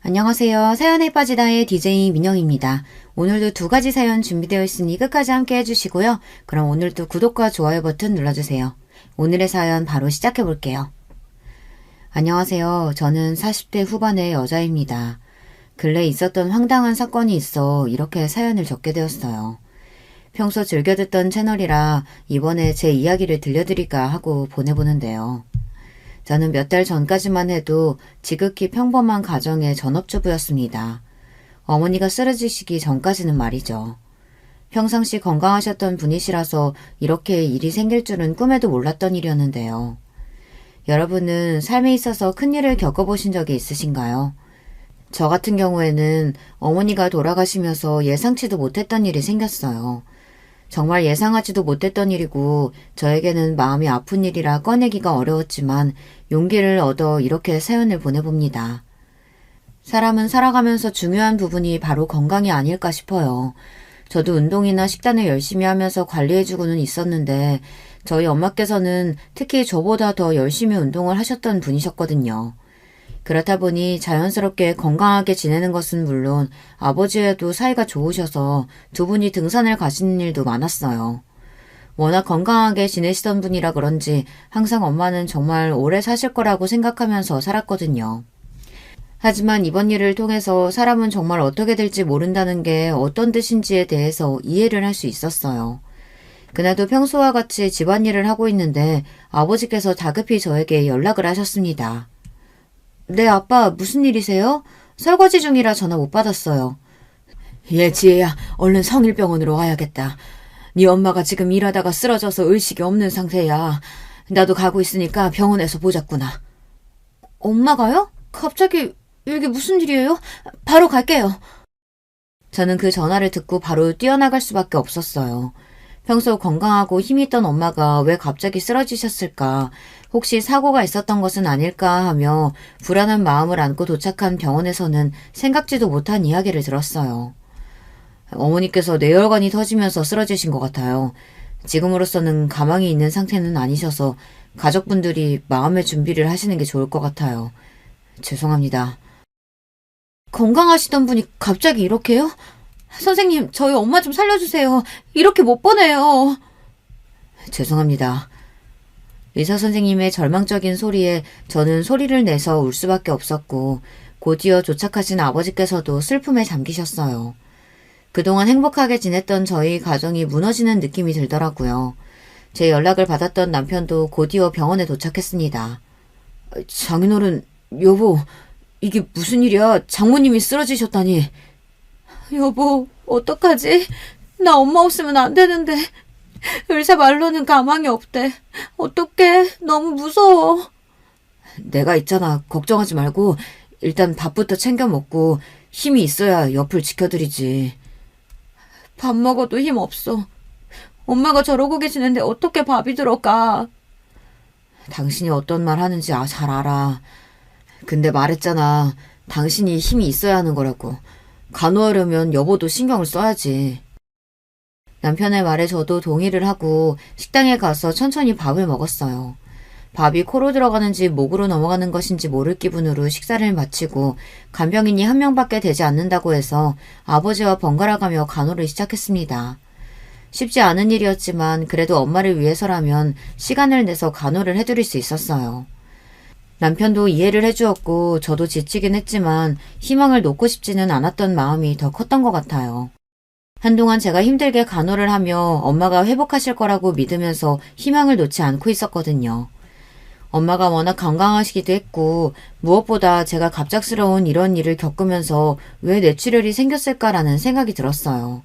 안녕하세요. 사연에 빠지다의 DJ 민영입니다. 오늘도 두 가지 사연 준비되어 있으니 끝까지 함께 해주시고요. 그럼 오늘도 구독과 좋아요 버튼 눌러주세요. 오늘의 사연 바로 시작해 볼게요. 안녕하세요. 저는 40대 후반의 여자입니다. 근래 있었던 황당한 사건이 있어 이렇게 사연을 적게 되었어요. 평소 즐겨 듣던 채널이라 이번에 제 이야기를 들려드릴까 하고 보내보는데요. 저는 몇 달 전까지만 해도 지극히 평범한 가정의 전업주부였습니다. 어머니가 쓰러지시기 전까지는 말이죠. 평상시 건강하셨던 분이시라서 이렇게 일이 생길 줄은 꿈에도 몰랐던 일이었는데요. 여러분은 삶에 있어서 큰일을 겪어보신 적이 있으신가요? 저 같은 경우에는 어머니가 돌아가시면서 예상치도 못했던 일이 생겼어요. 정말 예상하지도 못했던 일이고 저에게는 마음이 아픈 일이라 꺼내기가 어려웠지만 용기를 얻어 이렇게 사연을 보내봅니다. 사람은 살아가면서 중요한 부분이 바로 건강이 아닐까 싶어요. 저도 운동이나 식단을 열심히 하면서 관리해주고는 있었는데 저희 엄마께서는 특히 저보다 더 열심히 운동을 하셨던 분이셨거든요. 그렇다 보니 자연스럽게 건강하게 지내는 것은 물론 아버지와도 사이가 좋으셔서 두 분이 등산을 가시는 일도 많았어요. 워낙 건강하게 지내시던 분이라 그런지 항상 엄마는 정말 오래 사실 거라고 생각하면서 살았거든요. 하지만 이번 일을 통해서 사람은 정말 어떻게 될지 모른다는 게 어떤 뜻인지에 대해서 이해를 할 수 있었어요. 그날도 평소와 같이 집안일을 하고 있는데 아버지께서 다급히 저에게 연락을 하셨습니다. 네, 아빠, 무슨 일이세요? 설거지 중이라 전화 못 받았어요. 지혜야, 얼른 성일병원으로 와야겠다. 네 엄마가 지금 일하다가 쓰러져서 의식이 없는 상태야. 나도 가고 있으니까 병원에서 보자꾸나. 엄마가요? 갑자기 이게 무슨 일이에요? 바로 갈게요. 저는 그 전화를 듣고 바로 뛰어나갈 수밖에 없었어요. 평소 건강하고 힘이 있던 엄마가 왜 갑자기 쓰러지셨을까? 혹시 사고가 있었던 것은 아닐까 하며 불안한 마음을 안고 도착한 병원에서는 생각지도 못한 이야기를 들었어요. 어머니께서 뇌혈관이 터지면서 쓰러지신 것 같아요. 지금으로서는 가망이 있는 상태는 아니셔서 가족분들이 마음의 준비를 하시는 게 좋을 것 같아요. 죄송합니다. 건강하시던 분이 갑자기 이렇게요? 선생님, 저희 엄마 좀 살려주세요. 이렇게 못 보내요. 죄송합니다. 의사 선생님의 절망적인 소리에 저는 소리를 내서 울 수밖에 없었고 곧이어 도착하신 아버지께서도 슬픔에 잠기셨어요. 그동안 행복하게 지냈던 저희 가정이 무너지는 느낌이 들더라고요. 제 연락을 받았던 남편도 곧이어 병원에 도착했습니다. 장인어른, 여보, 이게 무슨 일이야? 장모님이 쓰러지셨다니. 여보, 어떡하지? 나 엄마 없으면 안 되는데. 의사 말로는 가망이 없대. 어떡해? 너무 무서워. 내가 있잖아. 걱정하지 말고 일단 밥부터 챙겨 먹고 힘이 있어야 옆을 지켜드리지. 밥 먹어도 힘 없어. 엄마가 저러고 계시는데 어떻게 밥이 들어가? 당신이 어떤 말 하는지 잘 알아. 근데 말했잖아. 당신이 힘이 있어야 하는 거라고. 간호하려면 여보도 신경을 써야지. 남편의 말에 저도 동의를 하고 식당에 가서 천천히 밥을 먹었어요. 밥이 코로 들어가는지 목으로 넘어가는 것인지 모를 기분으로 식사를 마치고 간병인이 한 명밖에 되지 않는다고 해서 아버지와 번갈아가며 간호를 시작했습니다. 쉽지 않은 일이었지만 그래도 엄마를 위해서라면 시간을 내서 간호를 해드릴 수 있었어요. 남편도 이해를 해주었고 저도 지치긴 했지만 희망을 놓고 싶지는 않았던 마음이 더 컸던 것 같아요. 한동안 제가 힘들게 간호를 하며 엄마가 회복하실 거라고 믿으면서 희망을 놓지 않고 있었거든요. 엄마가 워낙 건강하시기도 했고 무엇보다 제가 갑작스러운 이런 일을 겪으면서 왜 뇌출혈이 생겼을까라는 생각이 들었어요.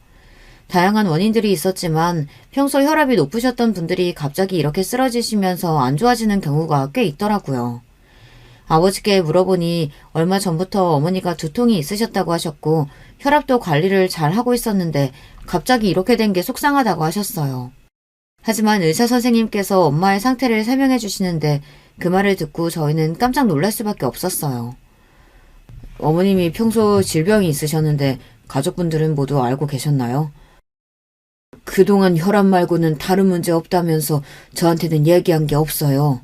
다양한 원인들이 있었지만 평소 혈압이 높으셨던 분들이 갑자기 이렇게 쓰러지시면서 안 좋아지는 경우가 꽤 있더라고요. 아버지께 물어보니 얼마 전부터 어머니가 두통이 있으셨다고 하셨고 혈압도 관리를 잘 하고 있었는데 갑자기 이렇게 된 게 속상하다고 하셨어요. 하지만 의사 선생님께서 엄마의 상태를 설명해 주시는데 그 말을 듣고 저희는 깜짝 놀랄 수밖에 없었어요. 어머님이 평소 질병이 있으셨는데 가족분들은 모두 알고 계셨나요? 그동안 혈압 말고는 다른 문제 없다면서 저한테는 얘기한 게 없어요.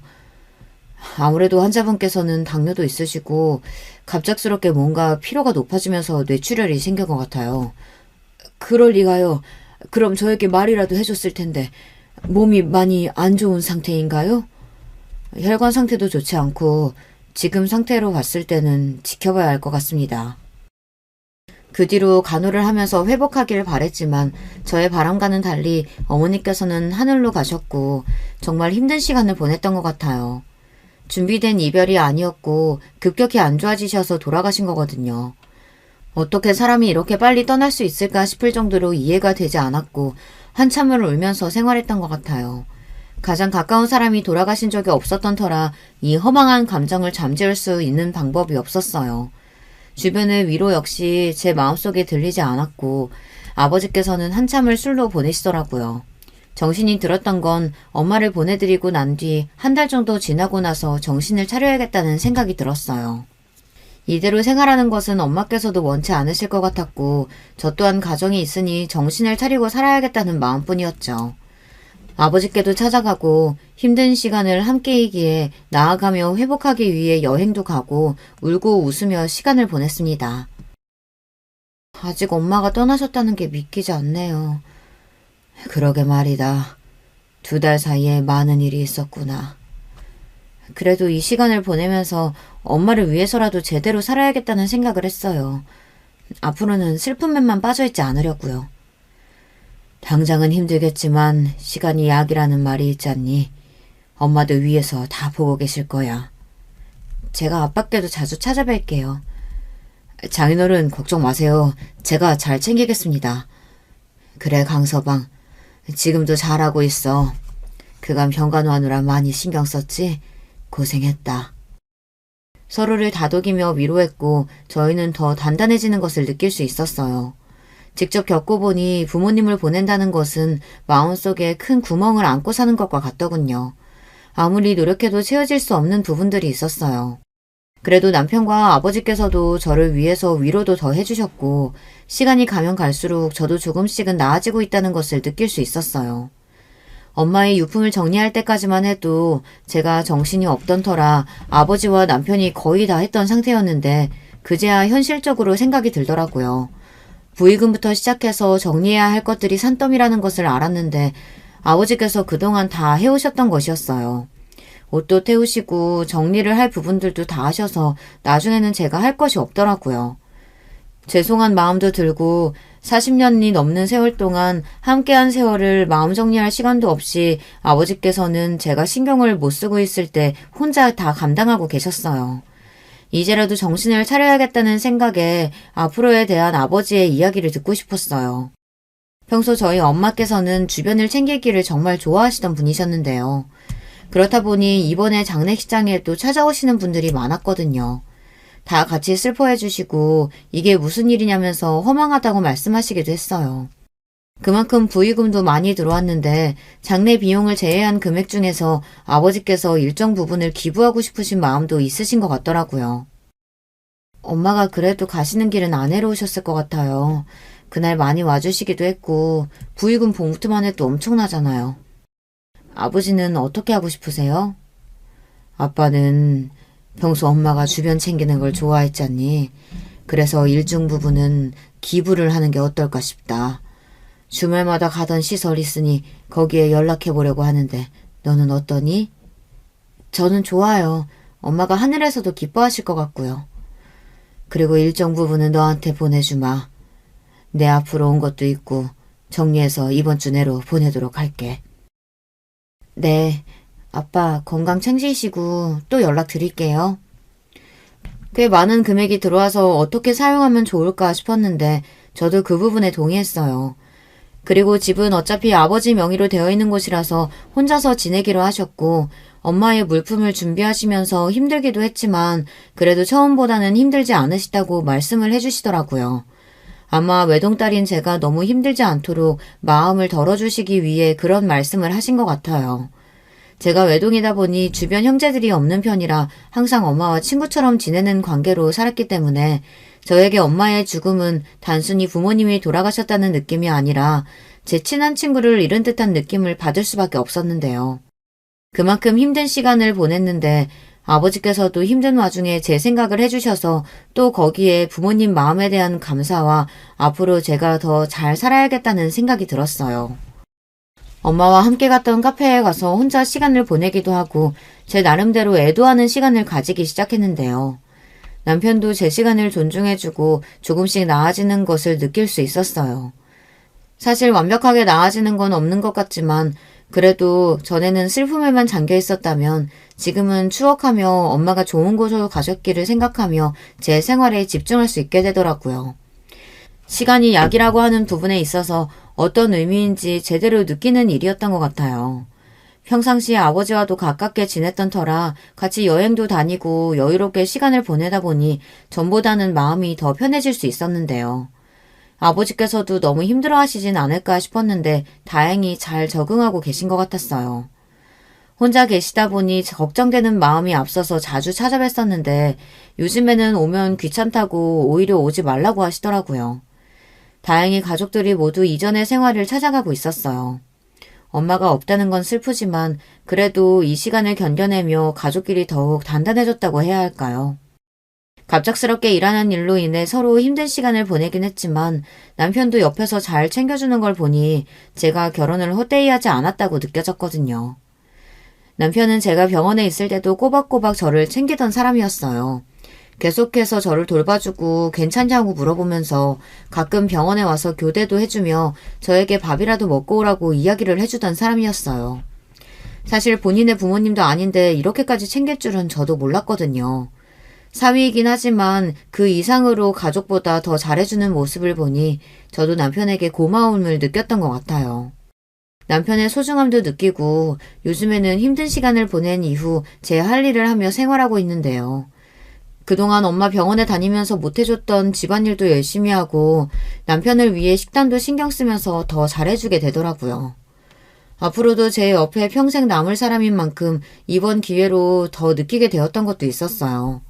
아무래도 환자분께서는 당뇨도 있으시고 갑작스럽게 뭔가 피로가 높아지면서 뇌출혈이 생긴 것 같아요. 그럴 리가요. 그럼 저에게 말이라도 해줬을 텐데 몸이 많이 안 좋은 상태인가요? 혈관 상태도 좋지 않고 지금 상태로 봤을 때는 지켜봐야 할 것 같습니다. 그 뒤로 간호를 하면서 회복하길 바랬지만 저의 바람과는 달리 어머니께서는 하늘로 가셨고 정말 힘든 시간을 보냈던 것 같아요. 준비된 이별이 아니었고 급격히 안 좋아지셔서 돌아가신 거거든요. 어떻게 사람이 이렇게 빨리 떠날 수 있을까 싶을 정도로 이해가 되지 않았고 한참을 울면서 생활했던 것 같아요. 가장 가까운 사람이 돌아가신 적이 없었던 터라 이 허망한 감정을 잠재울 수 있는 방법이 없었어요. 주변의 위로 역시 제 마음속에 들리지 않았고 아버지께서는 한참을 술로 보내시더라고요. 정신이 들었던 건 엄마를 보내드리고 난 뒤 한 달 정도 지나고 나서 정신을 차려야겠다는 생각이 들었어요. 이대로 생활하는 것은 엄마께서도 원치 않으실 것 같았고 저 또한 가정이 있으니 정신을 차리고 살아야겠다는 마음뿐이었죠. 아버지께도 찾아가고 힘든 시간을 함께이기에 나아가며 회복하기 위해 여행도 가고 울고 웃으며 시간을 보냈습니다. 아직 엄마가 떠나셨다는 게 믿기지 않네요. 그러게 말이다. 2달 사이에 많은 일이 있었구나. 그래도 이 시간을 보내면서 엄마를 위해서라도 제대로 살아야겠다는 생각을 했어요. 앞으로는 슬픔에만 빠져있지 않으려고요. 당장은 힘들겠지만 시간이 약이라는 말이 있잖니. 엄마도 위에서 다 보고 계실 거야. 제가 아빠께도 자주 찾아뵐게요. 장인어른 걱정 마세요. 제가 잘 챙기겠습니다. 그래 강서방. 지금도 잘하고 있어. 그간 병간호하느라 많이 신경 썼지? 고생했다. 서로를 다독이며 위로했고 저희는 더 단단해지는 것을 느낄 수 있었어요. 직접 겪어보니 부모님을 보낸다는 것은 마음속에 큰 구멍을 안고 사는 것과 같더군요. 아무리 노력해도 채워질 수 없는 부분들이 있었어요. 그래도 남편과 아버지께서도 저를 위해서 위로도 더 해주셨고 시간이 가면 갈수록 저도 조금씩은 나아지고 있다는 것을 느낄 수 있었어요. 엄마의 유품을 정리할 때까지만 해도 제가 정신이 없던 터라 아버지와 남편이 거의 다 했던 상태였는데 그제야 현실적으로 생각이 들더라고요. 부의금부터 시작해서 정리해야 할 것들이 산더미라는 것을 알았는데 아버지께서 그동안 다 해오셨던 것이었어요. 옷도 태우시고 정리를 할 부분들도 다 하셔서 나중에는 제가 할 것이 없더라고요. 죄송한 마음도 들고 40년이 넘는 세월 동안 함께한 세월을 마음 정리할 시간도 없이 아버지께서는 제가 신경을 못 쓰고 있을 때 혼자 다 감당하고 계셨어요. 이제라도 정신을 차려야겠다는 생각에 앞으로에 대한 아버지의 이야기를 듣고 싶었어요. 평소 저희 엄마께서는 주변을 챙기기를 정말 좋아하시던 분이셨는데요. 그렇다 보니 이번에 장례식장에도 찾아오시는 분들이 많았거든요. 다 같이 슬퍼해 주시고 이게 무슨 일이냐면서 허망하다고 말씀하시기도 했어요. 그만큼 부의금도 많이 들어왔는데 장례 비용을 제외한 금액 중에서 아버지께서 일정 부분을 기부하고 싶으신 마음도 있으신 것 같더라고요. 엄마가 그래도 가시는 길은 안 해로우셨을 것 같아요. 그날 많이 와주시기도 했고 부의금 봉투만 해도 엄청나잖아요. 아버지는 어떻게 하고 싶으세요? 아빠는 평소 엄마가 주변 챙기는 걸 좋아했잖니. 그래서 일정 부분은 기부를 하는 게 어떨까 싶다. 주말마다 가던 시설 있으니 거기에 연락해 보려고 하는데 너는 어떠니? 저는 좋아요. 엄마가 하늘에서도 기뻐하실 것 같고요. 그리고 일정 부분은 너한테 보내주마. 내 앞으로 온 것도 있고 정리해서 이번 주 내로 보내도록 할게. 네, 아빠 건강 챙기시고 또 연락드릴게요. 꽤 많은 금액이 들어와서 어떻게 사용하면 좋을까 싶었는데 저도 그 부분에 동의했어요. 그리고 집은 어차피 아버지 명의로 되어 있는 곳이라서 혼자서 지내기로 하셨고 엄마의 물품을 준비하시면서 힘들기도 했지만 그래도 처음보다는 힘들지 않으시다고 말씀을 해주시더라고요. 아마 외동딸인 제가 너무 힘들지 않도록 마음을 덜어주시기 위해 그런 말씀을 하신 것 같아요. 제가 외동이다 보니 주변 형제들이 없는 편이라 항상 엄마와 친구처럼 지내는 관계로 살았기 때문에 저에게 엄마의 죽음은 단순히 부모님이 돌아가셨다는 느낌이 아니라 제 친한 친구를 잃은 듯한 느낌을 받을 수밖에 없었는데요. 그만큼 힘든 시간을 보냈는데 아버지께서도 힘든 와중에 제 생각을 해주셔서 또 거기에 부모님 마음에 대한 감사와 앞으로 제가 더 잘 살아야겠다는 생각이 들었어요. 엄마와 함께 갔던 카페에 가서 혼자 시간을 보내기도 하고 제 나름대로 애도하는 시간을 가지기 시작했는데요. 남편도 제 시간을 존중해주고 조금씩 나아지는 것을 느낄 수 있었어요. 사실 완벽하게 나아지는 건 없는 것 같지만 그래도 전에는 슬픔에만 잠겨 있었다면 지금은 추억하며 엄마가 좋은 곳으로 가셨기를 생각하며 제 생활에 집중할 수 있게 되더라고요. 시간이 약이라고 하는 부분에 있어서 어떤 의미인지 제대로 느끼는 일이었던 것 같아요. 평상시에 아버지와도 가깝게 지냈던 터라 같이 여행도 다니고 여유롭게 시간을 보내다 보니 전보다는 마음이 더 편해질 수 있었는데요. 아버지께서도 너무 힘들어 하시진 않을까 싶었는데 다행히 잘 적응하고 계신 것 같았어요. 혼자 계시다 보니 걱정되는 마음이 앞서서 자주 찾아뵀었는데 요즘에는 오면 귀찮다고 오히려 오지 말라고 하시더라고요. 다행히 가족들이 모두 이전의 생활을 찾아가고 있었어요. 엄마가 없다는 건 슬프지만 그래도 이 시간을 견뎌내며 가족끼리 더욱 단단해졌다고 해야 할까요? 갑작스럽게 일하는 일로 인해 서로 힘든 시간을 보내긴 했지만 남편도 옆에서 잘 챙겨주는 걸 보니 제가 결혼을 헛되이 하지 않았다고 느껴졌거든요. 남편은 제가 병원에 있을 때도 꼬박꼬박 저를 챙기던 사람이었어요. 계속해서 저를 돌봐주고 괜찮냐고 물어보면서 가끔 병원에 와서 교대도 해주며 저에게 밥이라도 먹고 오라고 이야기를 해주던 사람이었어요. 사실 본인의 부모님도 아닌데 이렇게까지 챙길 줄은 저도 몰랐거든요. 사위이긴 하지만 그 이상으로 가족보다 더 잘해주는 모습을 보니 저도 남편에게 고마움을 느꼈던 것 같아요. 남편의 소중함도 느끼고 요즘에는 힘든 시간을 보낸 이후 제 할 일을 하며 생활하고 있는데요. 그동안 엄마 병원에 다니면서 못해줬던 집안일도 열심히 하고 남편을 위해 식단도 신경 쓰면서 더 잘해주게 되더라고요. 앞으로도 제 옆에 평생 남을 사람인 만큼 이번 기회로 더 느끼게 되었던 것도 있었어요.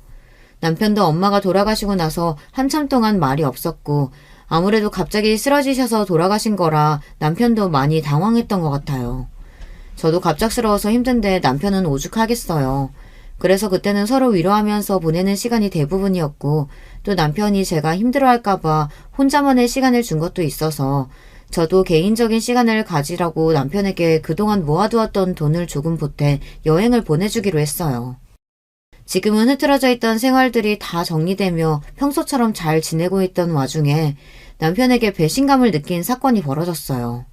남편도 엄마가 돌아가시고 나서 한참 동안 말이 없었고 아무래도 갑자기 쓰러지셔서 돌아가신 거라 남편도 많이 당황했던 것 같아요. 저도 갑작스러워서 힘든데 남편은 오죽하겠어요. 그래서 그때는 서로 위로하면서 보내는 시간이 대부분이었고 또 남편이 제가 힘들어할까봐 혼자만의 시간을 준 것도 있어서 저도 개인적인 시간을 가지라고 남편에게 그동안 모아두었던 돈을 조금 보태 여행을 보내주기로 했어요. 지금은 흐트러져 있던 생활들이 다 정리되며 평소처럼 잘 지내고 있던 와중에 남편에게 배신감을 느낀 사건이 벌어졌어요.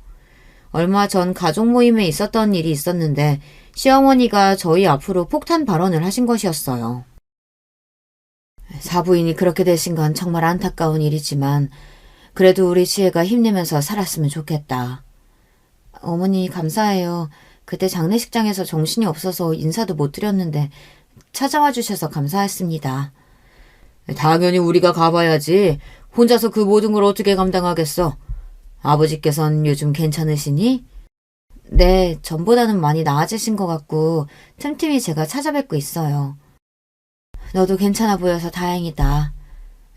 얼마 전 가족 모임에 있었던 일이 있었는데 시어머니가 저희 앞으로 폭탄 발언을 하신 것이었어요. 사부인이 그렇게 되신 건 정말 안타까운 일이지만 그래도 우리 지혜가 힘내면서 살았으면 좋겠다. 어머니 감사해요. 그때 장례식장에서 정신이 없어서 인사도 못 드렸는데 찾아와 주셔서 감사했습니다. 당연히 우리가 가봐야지. 혼자서 그 모든 걸 어떻게 감당하겠어. 아버지께선 요즘 괜찮으시니? 네, 전보다는 많이 나아지신 것 같고 틈틈이 제가 찾아뵙고 있어요. 너도 괜찮아 보여서 다행이다.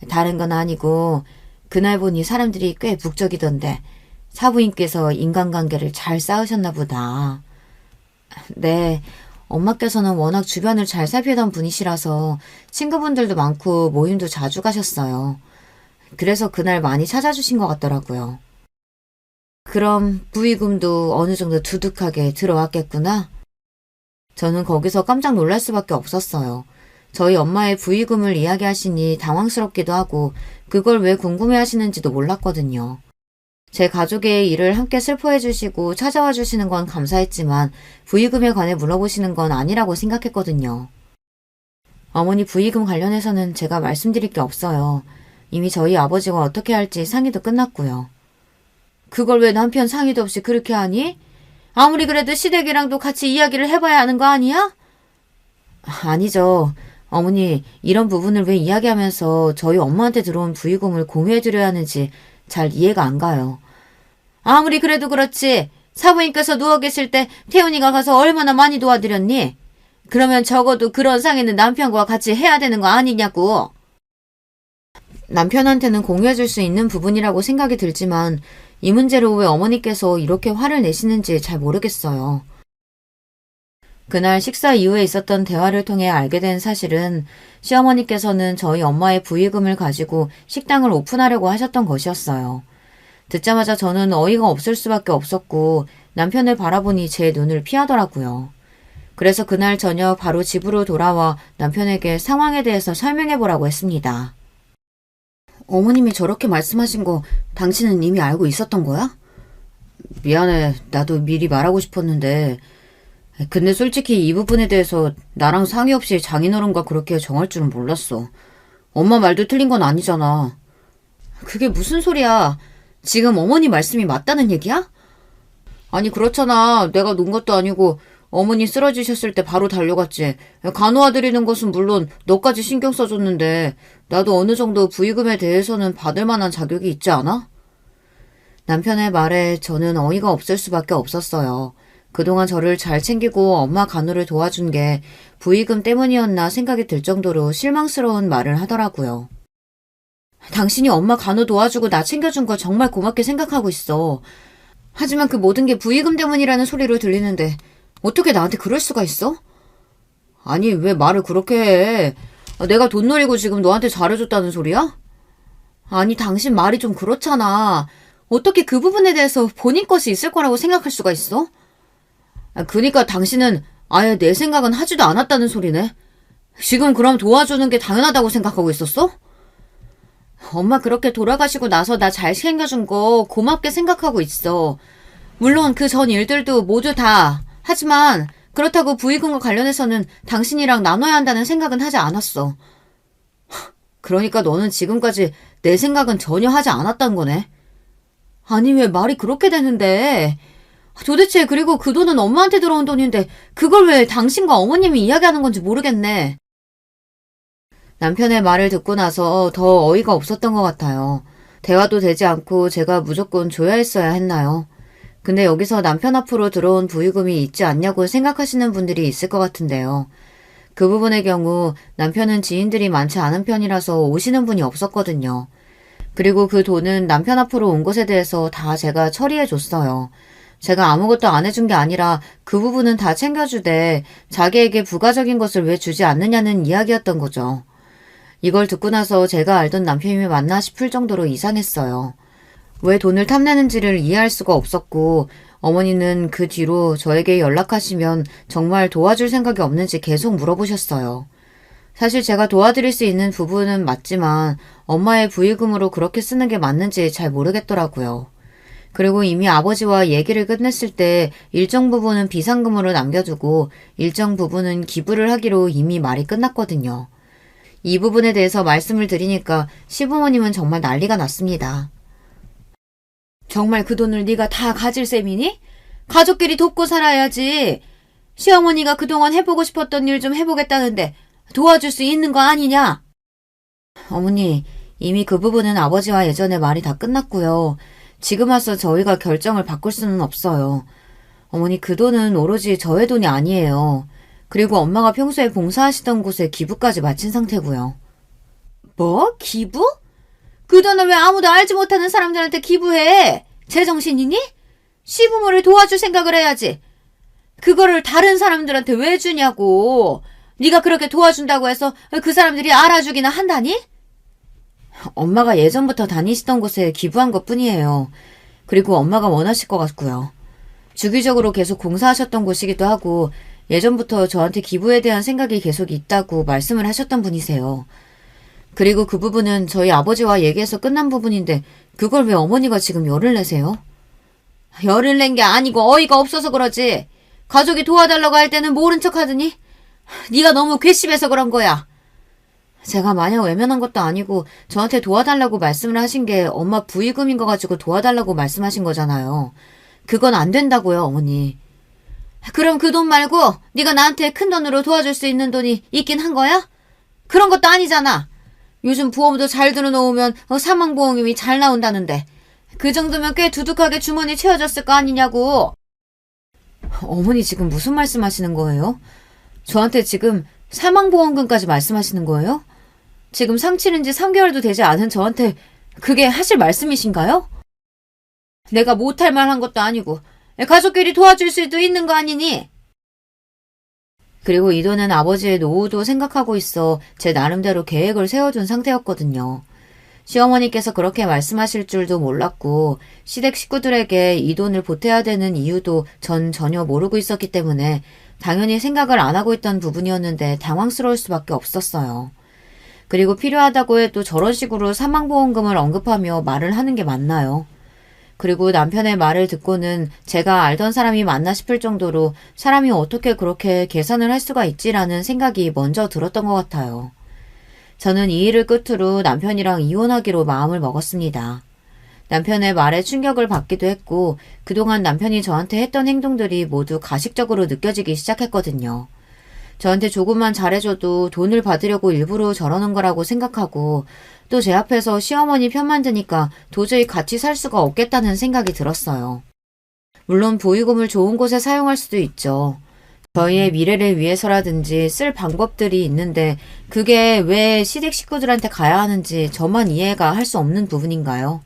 다른 건 아니고 그날 보니 사람들이 꽤 북적이던데 사부인께서 인간관계를 잘 쌓으셨나 보다. 네, 엄마께서는 워낙 주변을 잘 살피던 분이시라서 친구분들도 많고 모임도 자주 가셨어요. 그래서 그날 많이 찾아주신 것 같더라고요. 그럼 부의금도 어느 정도 두둑하게 들어왔겠구나? 저는 거기서 깜짝 놀랄 수밖에 없었어요. 저희 엄마의 부의금을 이야기하시니 당황스럽기도 하고 그걸 왜 궁금해 하시는지도 몰랐거든요. 제 가족의 일을 함께 슬퍼해 주시고 찾아와 주시는 건 감사했지만 부의금에 관해 물어보시는 건 아니라고 생각했거든요. 어머니 부의금 관련해서는 제가 말씀드릴 게 없어요. 이미 저희 아버지가 어떻게 할지 상의도 끝났고요. 그걸 왜 남편 상의도 없이 그렇게 하니? 아무리 그래도 시댁이랑도 같이 이야기를 해봐야 하는 거 아니야? 아니죠. 어머니, 이런 부분을 왜 이야기하면서 저희 엄마한테 들어온 부의금을 공유해드려야 하는지 잘 이해가 안 가요. 아무리 그래도 그렇지. 사부인께서 누워 계실 때 태훈이가 가서 얼마나 많이 도와드렸니? 그러면 적어도 그런 상의는 남편과 같이 해야 되는 거 아니냐고. 남편한테는 공유해줄 수 있는 부분이라고 생각이 들지만 이 문제로 왜 어머니께서 이렇게 화를 내시는지 잘 모르겠어요. 그날 식사 이후에 있었던 대화를 통해 알게 된 사실은 시어머니께서는 저희 엄마의 부의금을 가지고 식당을 오픈하려고 하셨던 것이었어요. 듣자마자 저는 어이가 없을 수밖에 없었고 남편을 바라보니 제 눈을 피하더라고요. 그래서 그날 저녁 바로 집으로 돌아와 남편에게 상황에 대해서 설명해보라고 했습니다. 어머님이 저렇게 말씀하신 거 당신은 이미 알고 있었던 거야? 미안해. 나도 미리 말하고 싶었는데. 근데 솔직히 이 부분에 대해서 나랑 상의 없이 장인어른과 그렇게 정할 줄은 몰랐어. 엄마 말도 틀린 건 아니잖아. 그게 무슨 소리야. 지금 어머니 말씀이 맞다는 얘기야? 아니 그렇잖아. 내가 논 것도 아니고 어머니 쓰러지셨을 때 바로 달려갔지. 간호해드리는 것은 물론 너까지 신경 써줬는데 나도 어느 정도 부의금에 대해서는 받을 만한 자격이 있지 않아? 남편의 말에 저는 어이가 없을 수밖에 없었어요. 그동안 저를 잘 챙기고 엄마 간호를 도와준 게 부의금 때문이었나 생각이 들 정도로 실망스러운 말을 하더라고요. 당신이 엄마 간호 도와주고 나 챙겨준 거 정말 고맙게 생각하고 있어. 하지만 그 모든 게 부의금 때문이라는 소리로 들리는데 어떻게 나한테 그럴 수가 있어? 아니 왜 말을 그렇게 해? 내가 돈 노리고 지금 너한테 잘해줬다는 소리야? 아니 당신 말이 좀 그렇잖아. 어떻게 그 부분에 대해서 본인 것이 있을 거라고 생각할 수가 있어? 그니까 당신은 아예 내 생각은 하지도 않았다는 소리네. 지금 그럼 도와주는 게 당연하다고 생각하고 있었어? 엄마 그렇게 돌아가시고 나서 나 잘 챙겨준 거 고맙게 생각하고 있어. 물론 그 전 일들도 모두 다. 하지만 그렇다고 부의금과 관련해서는 당신이랑 나눠야 한다는 생각은 하지 않았어. 그러니까 너는 지금까지 내 생각은 전혀 하지 않았다는 거네. 아니 왜 말이 그렇게 되는데. 도대체 그리고 그 돈은 엄마한테 들어온 돈인데 그걸 왜 당신과 어머님이 이야기하는 건지 모르겠네. 남편의 말을 듣고 나서 더 어이가 없었던 것 같아요. 대화도 되지 않고 제가 무조건 줘야 했어야 했나요? 근데 여기서 남편 앞으로 들어온 부의금이 있지 않냐고 생각하시는 분들이 있을 것 같은데요. 그 부분의 경우 남편은 지인들이 많지 않은 편이라서 오시는 분이 없었거든요. 그리고 그 돈은 남편 앞으로 온 것에 대해서 다 제가 처리해 줬어요. 제가 아무것도 안 해준 게 아니라 그 부분은 다 챙겨주되 자기에게 부가적인 것을 왜 주지 않느냐는 이야기였던 거죠. 이걸 듣고 나서 제가 알던 남편이 맞나 싶을 정도로 이상했어요. 왜 돈을 탐내는지를 이해할 수가 없었고 어머니는 그 뒤로 저에게 연락하시면 정말 도와줄 생각이 없는지 계속 물어보셨어요. 사실 제가 도와드릴 수 있는 부분은 맞지만 엄마의 부의금으로 그렇게 쓰는 게 맞는지 잘 모르겠더라고요. 그리고 이미 아버지와 얘기를 끝냈을 때 일정 부분은 비상금으로 남겨두고 일정 부분은 기부를 하기로 이미 말이 끝났거든요. 이 부분에 대해서 말씀을 드리니까 시부모님은 정말 난리가 났습니다. 정말 그 돈을 네가 다 가질 셈이니? 가족끼리 돕고 살아야지. 시어머니가 그동안 해보고 싶었던 일 좀 해보겠다는데 도와줄 수 있는 거 아니냐? 어머니, 이미 그 부분은 아버지와 예전에 말이 다 끝났고요. 지금 와서 저희가 결정을 바꿀 수는 없어요. 어머니, 그 돈은 오로지 저의 돈이 아니에요. 그리고 엄마가 평소에 봉사하시던 곳에 기부까지 마친 상태고요. 뭐? 기부? 그 돈을 왜 아무도 알지 못하는 사람들한테 기부해? 제정신이니? 시부모를 도와줄 생각을 해야지. 그거를 다른 사람들한테 왜 주냐고. 네가 그렇게 도와준다고 해서 그 사람들이 알아주기나 한다니? 엄마가 예전부터 다니시던 곳에 기부한 것뿐이에요. 그리고 엄마가 원하실 것 같고요. 주기적으로 계속 공사하셨던 곳이기도 하고 예전부터 저한테 기부에 대한 생각이 계속 있다고 말씀을 하셨던 분이세요. 그리고 그 부분은 저희 아버지와 얘기해서 끝난 부분인데 그걸 왜 어머니가 지금 열을 내세요? 열을 낸 게 아니고 어이가 없어서 그러지. 가족이 도와달라고 할 때는 모른 척 하더니 네가 너무 괘씸해서 그런 거야. 제가 마냥 외면한 것도 아니고 저한테 도와달라고 말씀을 하신 게 엄마 부의금인 거 가지고 도와달라고 말씀하신 거잖아요. 그건 안 된다고요, 어머니. 그럼 그 돈 말고 네가 나한테 큰 돈으로 도와줄 수 있는 돈이 있긴 한 거야? 그런 것도 아니잖아. 요즘 보험도 잘 들어놓으면 사망보험금이 잘 나온다는데 그 정도면 꽤 두둑하게 주머니 채워졌을 거 아니냐고. 어머니 지금 무슨 말씀하시는 거예요? 저한테 지금 사망보험금까지 말씀하시는 거예요? 지금 상 치른 지 3개월도 되지 않은 저한테 그게 하실 말씀이신가요? 내가 못할 말 한 것도 아니고 가족끼리 도와줄 수도 있는 거 아니니? 그리고 이 돈은 아버지의 노후도 생각하고 있어 제 나름대로 계획을 세워둔 상태였거든요. 시어머니께서 그렇게 말씀하실 줄도 몰랐고 시댁 식구들에게 이 돈을 보태야 되는 이유도 전 전혀 모르고 있었기 때문에 당연히 생각을 안 하고 있던 부분이었는데 당황스러울 수밖에 없었어요. 그리고 필요하다고 해도 저런 식으로 사망보험금을 언급하며 말을 하는 게 맞나요? 그리고 남편의 말을 듣고는 제가 알던 사람이 맞나 싶을 정도로 사람이 어떻게 그렇게 계산을 할 수가 있지라는 생각이 먼저 들었던 것 같아요. 저는 이 일을 끝으로 남편이랑 이혼하기로 마음을 먹었습니다. 남편의 말에 충격을 받기도 했고 그동안 남편이 저한테 했던 행동들이 모두 가식적으로 느껴지기 시작했거든요. 저한테 조금만 잘해줘도 돈을 받으려고 일부러 저러는 거라고 생각하고 또 제 앞에서 시어머니 편만 드니까 도저히 같이 살 수가 없겠다는 생각이 들었어요. 물론 보육음을 좋은 곳에 사용할 수도 있죠. 저희의 미래를 위해서라든지 쓸 방법들이 있는데 그게 왜 시댁 식구들한테 가야 하는지 저만 이해가 할 수 없는 부분인가요?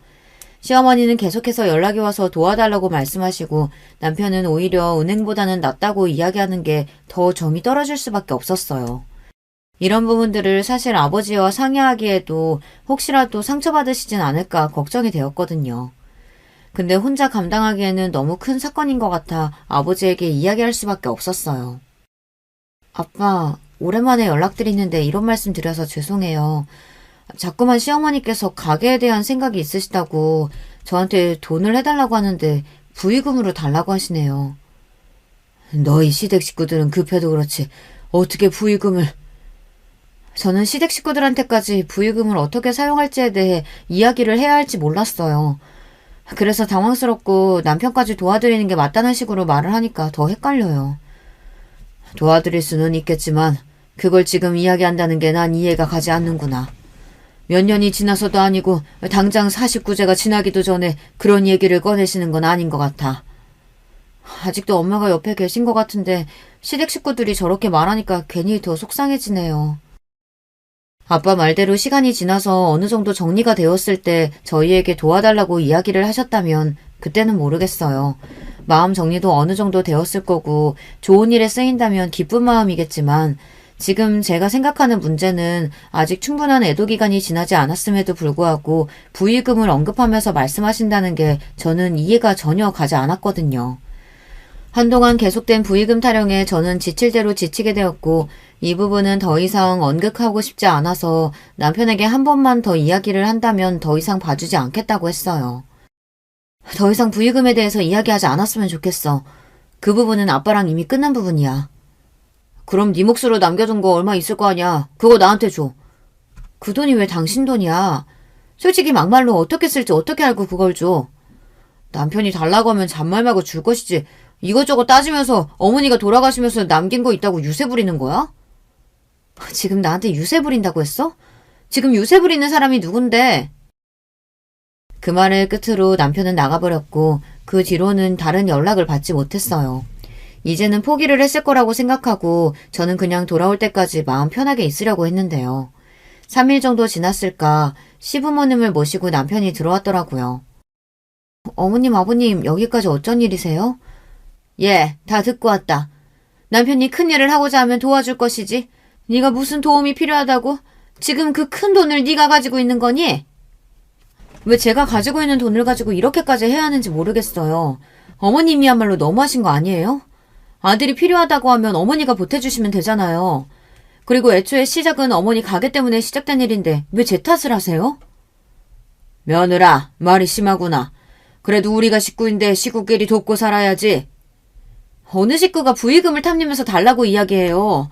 시어머니는 계속해서 연락이 와서 도와달라고 말씀하시고 남편은 오히려 은행보다는 낫다고 이야기하는 게 더 정이 떨어질 수밖에 없었어요. 이런 부분들을 사실 아버지와 상의하기에도 혹시라도 상처받으시진 않을까 걱정이 되었거든요. 근데 혼자 감당하기에는 너무 큰 사건인 것 같아 아버지에게 이야기할 수밖에 없었어요. 아빠, 오랜만에 연락드리는데 이런 말씀 드려서 죄송해요. 자꾸만 시어머니께서 가게에 대한 생각이 있으시다고 저한테 돈을 해달라고 하는데 부의금으로 달라고 하시네요. 너희 시댁 식구들은 급해도 그렇지 어떻게 부의금을... 저는 시댁 식구들한테까지 부의금을 어떻게 사용할지에 대해 이야기를 해야 할지 몰랐어요. 그래서 당황스럽고 남편까지 도와드리는 게 맞다는 식으로 말을 하니까 더 헷갈려요. 도와드릴 수는 있겠지만 그걸 지금 이야기한다는 게 난 이해가 가지 않는구나. 몇 년이 지나서도 아니고 당장 49제가 지나기도 전에 그런 얘기를 꺼내시는 건 아닌 것 같아. 아직도 엄마가 옆에 계신 것 같은데 시댁 식구들이 저렇게 말하니까 괜히 더 속상해지네요. 아빠 말대로 시간이 지나서 어느 정도 정리가 되었을 때 저희에게 도와달라고 이야기를 하셨다면 그때는 모르겠어요. 마음 정리도 어느 정도 되었을 거고 좋은 일에 쓰인다면 기쁜 마음이겠지만 지금 제가 생각하는 문제는 아직 충분한 애도 기간이 지나지 않았음에도 불구하고 부의금을 언급하면서 말씀하신다는 게 저는 이해가 전혀 가지 않았거든요. 한동안 계속된 부의금 타령에 저는 지칠 대로 지치게 되었고 이 부분은 더 이상 언급하고 싶지 않아서 남편에게 한 번만 더 이야기를 한다면 더 이상 봐주지 않겠다고 했어요. 더 이상 부의금에 대해서 이야기하지 않았으면 좋겠어. 그 부분은 아빠랑 이미 끝난 부분이야. 그럼 네 몫으로 남겨둔 거 얼마 있을 거 아니야. 그거 나한테 줘. 그 돈이 왜 당신 돈이야. 솔직히 막말로 어떻게 쓸지 어떻게 알고 그걸 줘. 남편이 달라고 하면 잔말 말고 줄 것이지. 이것저것 따지면서 어머니가 돌아가시면서 남긴 거 있다고 유세 부리는 거야? 지금 나한테 유세 부린다고 했어? 지금 유세 부리는 사람이 누군데? 그 말을 끝으로 남편은 나가버렸고 그 뒤로는 다른 연락을 받지 못했어요. 이제는 포기를 했을 거라고 생각하고 저는 그냥 돌아올 때까지 마음 편하게 있으려고 했는데요. 3일 정도 지났을까 시부모님을 모시고 남편이 들어왔더라고요. 어머님, 아버님 여기까지 어쩐 일이세요? 예, 다 듣고 왔다. 남편이 큰일을 하고자 하면 도와줄 것이지. 네가 무슨 도움이 필요하다고? 지금 그 큰 돈을 네가 가지고 있는 거니? 왜 제가 가지고 있는 돈을 가지고 이렇게까지 해야 하는지 모르겠어요. 어머님이야말로 너무하신 거 아니에요? 아들이 필요하다고 하면 어머니가 보태주시면 되잖아요. 그리고 애초에 시작은 어머니 가게 때문에 시작된 일인데 왜 제 탓을 하세요? 며느라, 말이 심하구나. 그래도 우리가 식구인데 식구끼리 돕고 살아야지. 어느 식구가 부의금을 탐내면서 달라고 이야기해요.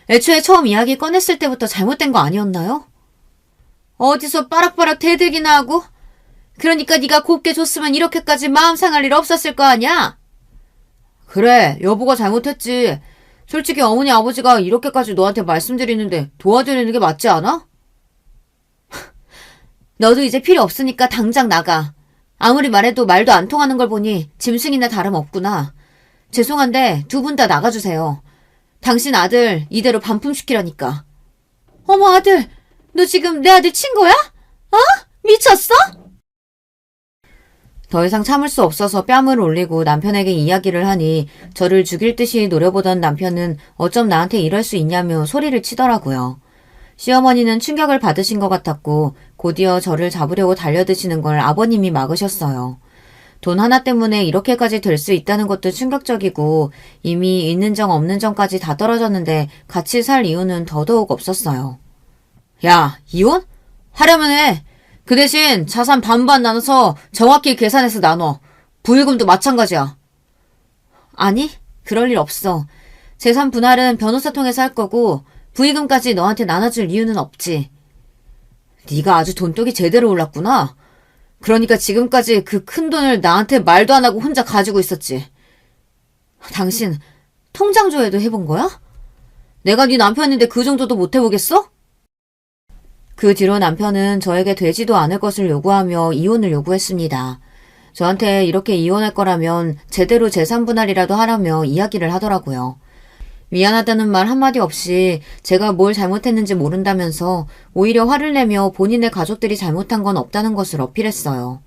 애초에 처음 이야기 꺼냈을 때부터 잘못된 거 아니었나요? 어디서 빠락빠락 대들기나 하고? 그러니까 네가 곱게 줬으면 이렇게까지 마음 상할 일 없었을 거 아니야? 그래, 여보가 잘못했지. 솔직히 어머니 아버지가 이렇게까지 너한테 말씀드리는데 도와드리는 게 맞지 않아? 너도 이제 필요 없으니까 당장 나가. 아무리 말해도 말도 안 통하는 걸 보니 짐승이나 다름없구나. 죄송한데 두 분 다 나가주세요. 당신 아들 이대로 반품시키라니까. 어머 아들, 너 지금 내 아들 친 거야? 어? 미쳤어? 더 이상 참을 수 없어서 뺨을 올리고 남편에게 이야기를 하니 저를 죽일 듯이 노려보던 남편은 어쩜 나한테 이럴 수 있냐며 소리를 치더라고요. 시어머니는 충격을 받으신 것 같았고 곧이어 저를 잡으려고 달려드시는 걸 아버님이 막으셨어요. 돈 하나 때문에 이렇게까지 될 수 있다는 것도 충격적이고 이미 있는 정 없는 정까지 다 떨어졌는데 같이 살 이유는 더더욱 없었어요. 야, 이혼? 하려면 해. 그 대신 자산 반반 나눠서 정확히 계산해서 나눠. 부의금도 마찬가지야. 아니, 그럴 일 없어. 재산 분할은 변호사 통해서 할 거고 부의금까지 너한테 나눠줄 이유는 없지. 네가 아주 돈독이 제대로 올랐구나. 그러니까 지금까지 그 큰 돈을 나한테 말도 안 하고 혼자 가지고 있었지. 당신 통장 조회도 해본 거야? 내가 네 남편인데 그 정도도 못 해보겠어? 그 뒤로 남편은 저에게 되지도 않을 것을 요구하며 이혼을 요구했습니다. 저한테 이렇게 이혼할 거라면 제대로 재산 분할이라도 하라며 이야기를 하더라고요. 미안하다는 말 한마디 없이 제가 뭘 잘못했는지 모른다면서 오히려 화를 내며 본인의 가족들이 잘못한 건 없다는 것을 어필했어요.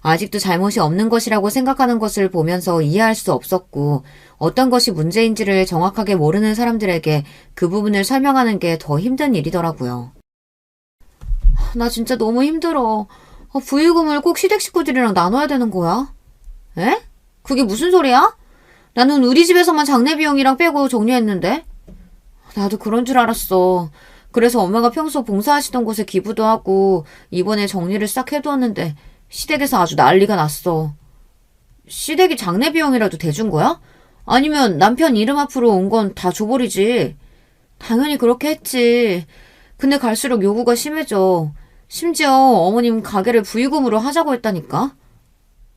아직도 잘못이 없는 것이라고 생각하는 것을 보면서 이해할 수 없었고 어떤 것이 문제인지를 정확하게 모르는 사람들에게 그 부분을 설명하는 게 더 힘든 일이더라고요. 나 진짜 너무 힘들어. 부의금을 꼭 시댁 식구들이랑 나눠야 되는 거야? 에? 그게 무슨 소리야? 나는 우리 집에서만 장례 비용이랑 빼고 정리했는데? 나도 그런 줄 알았어. 그래서 엄마가 평소 봉사하시던 곳에 기부도 하고 이번에 정리를 싹 해두었는데 시댁에서 아주 난리가 났어. 시댁이 장례 비용이라도 대준 거야? 아니면 남편 이름 앞으로 온 건 다 줘버리지. 당연히 그렇게 했지. 근데 갈수록 요구가 심해져. 심지어 어머님 가게를 부의금으로 하자고 했다니까?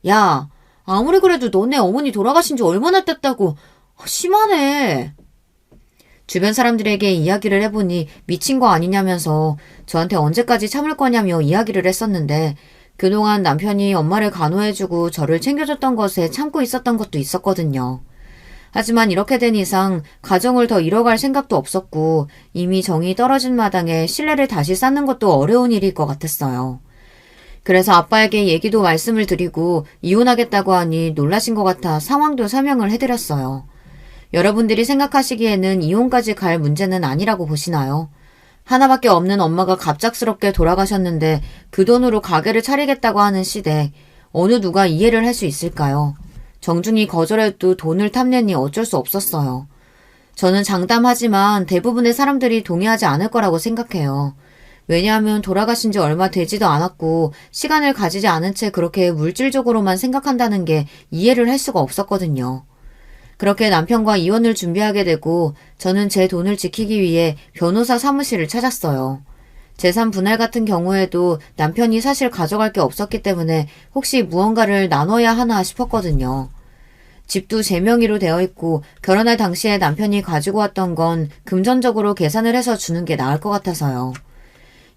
야, 아무리 그래도 너네 어머니 돌아가신 지 얼마나 됐다고. 심하네. 주변 사람들에게 이야기를 해보니 미친 거 아니냐면서 저한테 언제까지 참을 거냐며 이야기를 했었는데 그동안 남편이 엄마를 간호해주고 저를 챙겨줬던 것에 참고 있었던 것도 있었거든요. 하지만 이렇게 된 이상 가정을 더 이뤄갈 생각도 없었고 이미 정이 떨어진 마당에 신뢰를 다시 쌓는 것도 어려운 일일 것 같았어요. 그래서 아빠에게 얘기도 말씀을 드리고 이혼하겠다고 하니 놀라신 것 같아 상황도 설명을 해드렸어요. 여러분들이 생각하시기에는 이혼까지 갈 문제는 아니라고 보시나요? 하나밖에 없는 엄마가 갑작스럽게 돌아가셨는데 그 돈으로 가게를 차리겠다고 하는 시대, 어느 누가 이해를 할 수 있을까요? 정중히 거절해도 돈을 탐내니 어쩔 수 없었어요. 저는 장담하지만 대부분의 사람들이 동의하지 않을 거라고 생각해요. 왜냐하면 돌아가신 지 얼마 되지도 않았고 시간을 가지지 않은 채 그렇게 물질적으로만 생각한다는 게 이해를 할 수가 없었거든요. 그렇게 남편과 이혼을 준비하게 되고 저는 제 돈을 지키기 위해 변호사 사무실을 찾았어요. 재산 분할 같은 경우에도 남편이 사실 가져갈 게 없었기 때문에 혹시 무언가를 나눠야 하나 싶었거든요. 집도 제 명의로 되어 있고 결혼할 당시에 남편이 가지고 왔던 건 금전적으로 계산을 해서 주는 게 나을 것 같아서요.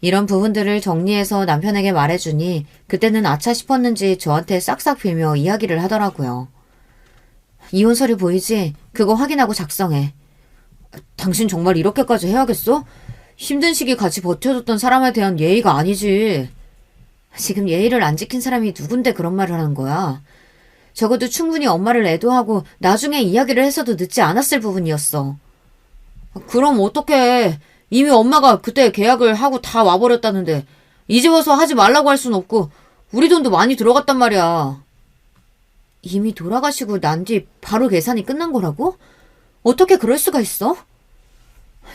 이런 부분들을 정리해서 남편에게 말해주니 그때는 아차 싶었는지 저한테 싹싹 빌며 이야기를 하더라고요. 이혼 서류 보이지? 그거 확인하고 작성해. 당신 정말 이렇게까지 해야겠어? 힘든 시기 같이 버텨줬던 사람에 대한 예의가 아니지. 지금 예의를 안 지킨 사람이 누군데 그런 말을 하는 거야. 적어도 충분히 엄마를 애도하고 나중에 이야기를 해서도 늦지 않았을 부분이었어. 그럼 어떡해. 이미 엄마가 그때 계약을 하고 다 와버렸다는데 이제 와서 하지 말라고 할 순 없고 우리 돈도 많이 들어갔단 말이야. 이미 돌아가시고 난 뒤 바로 계산이 끝난 거라고? 어떻게 그럴 수가 있어?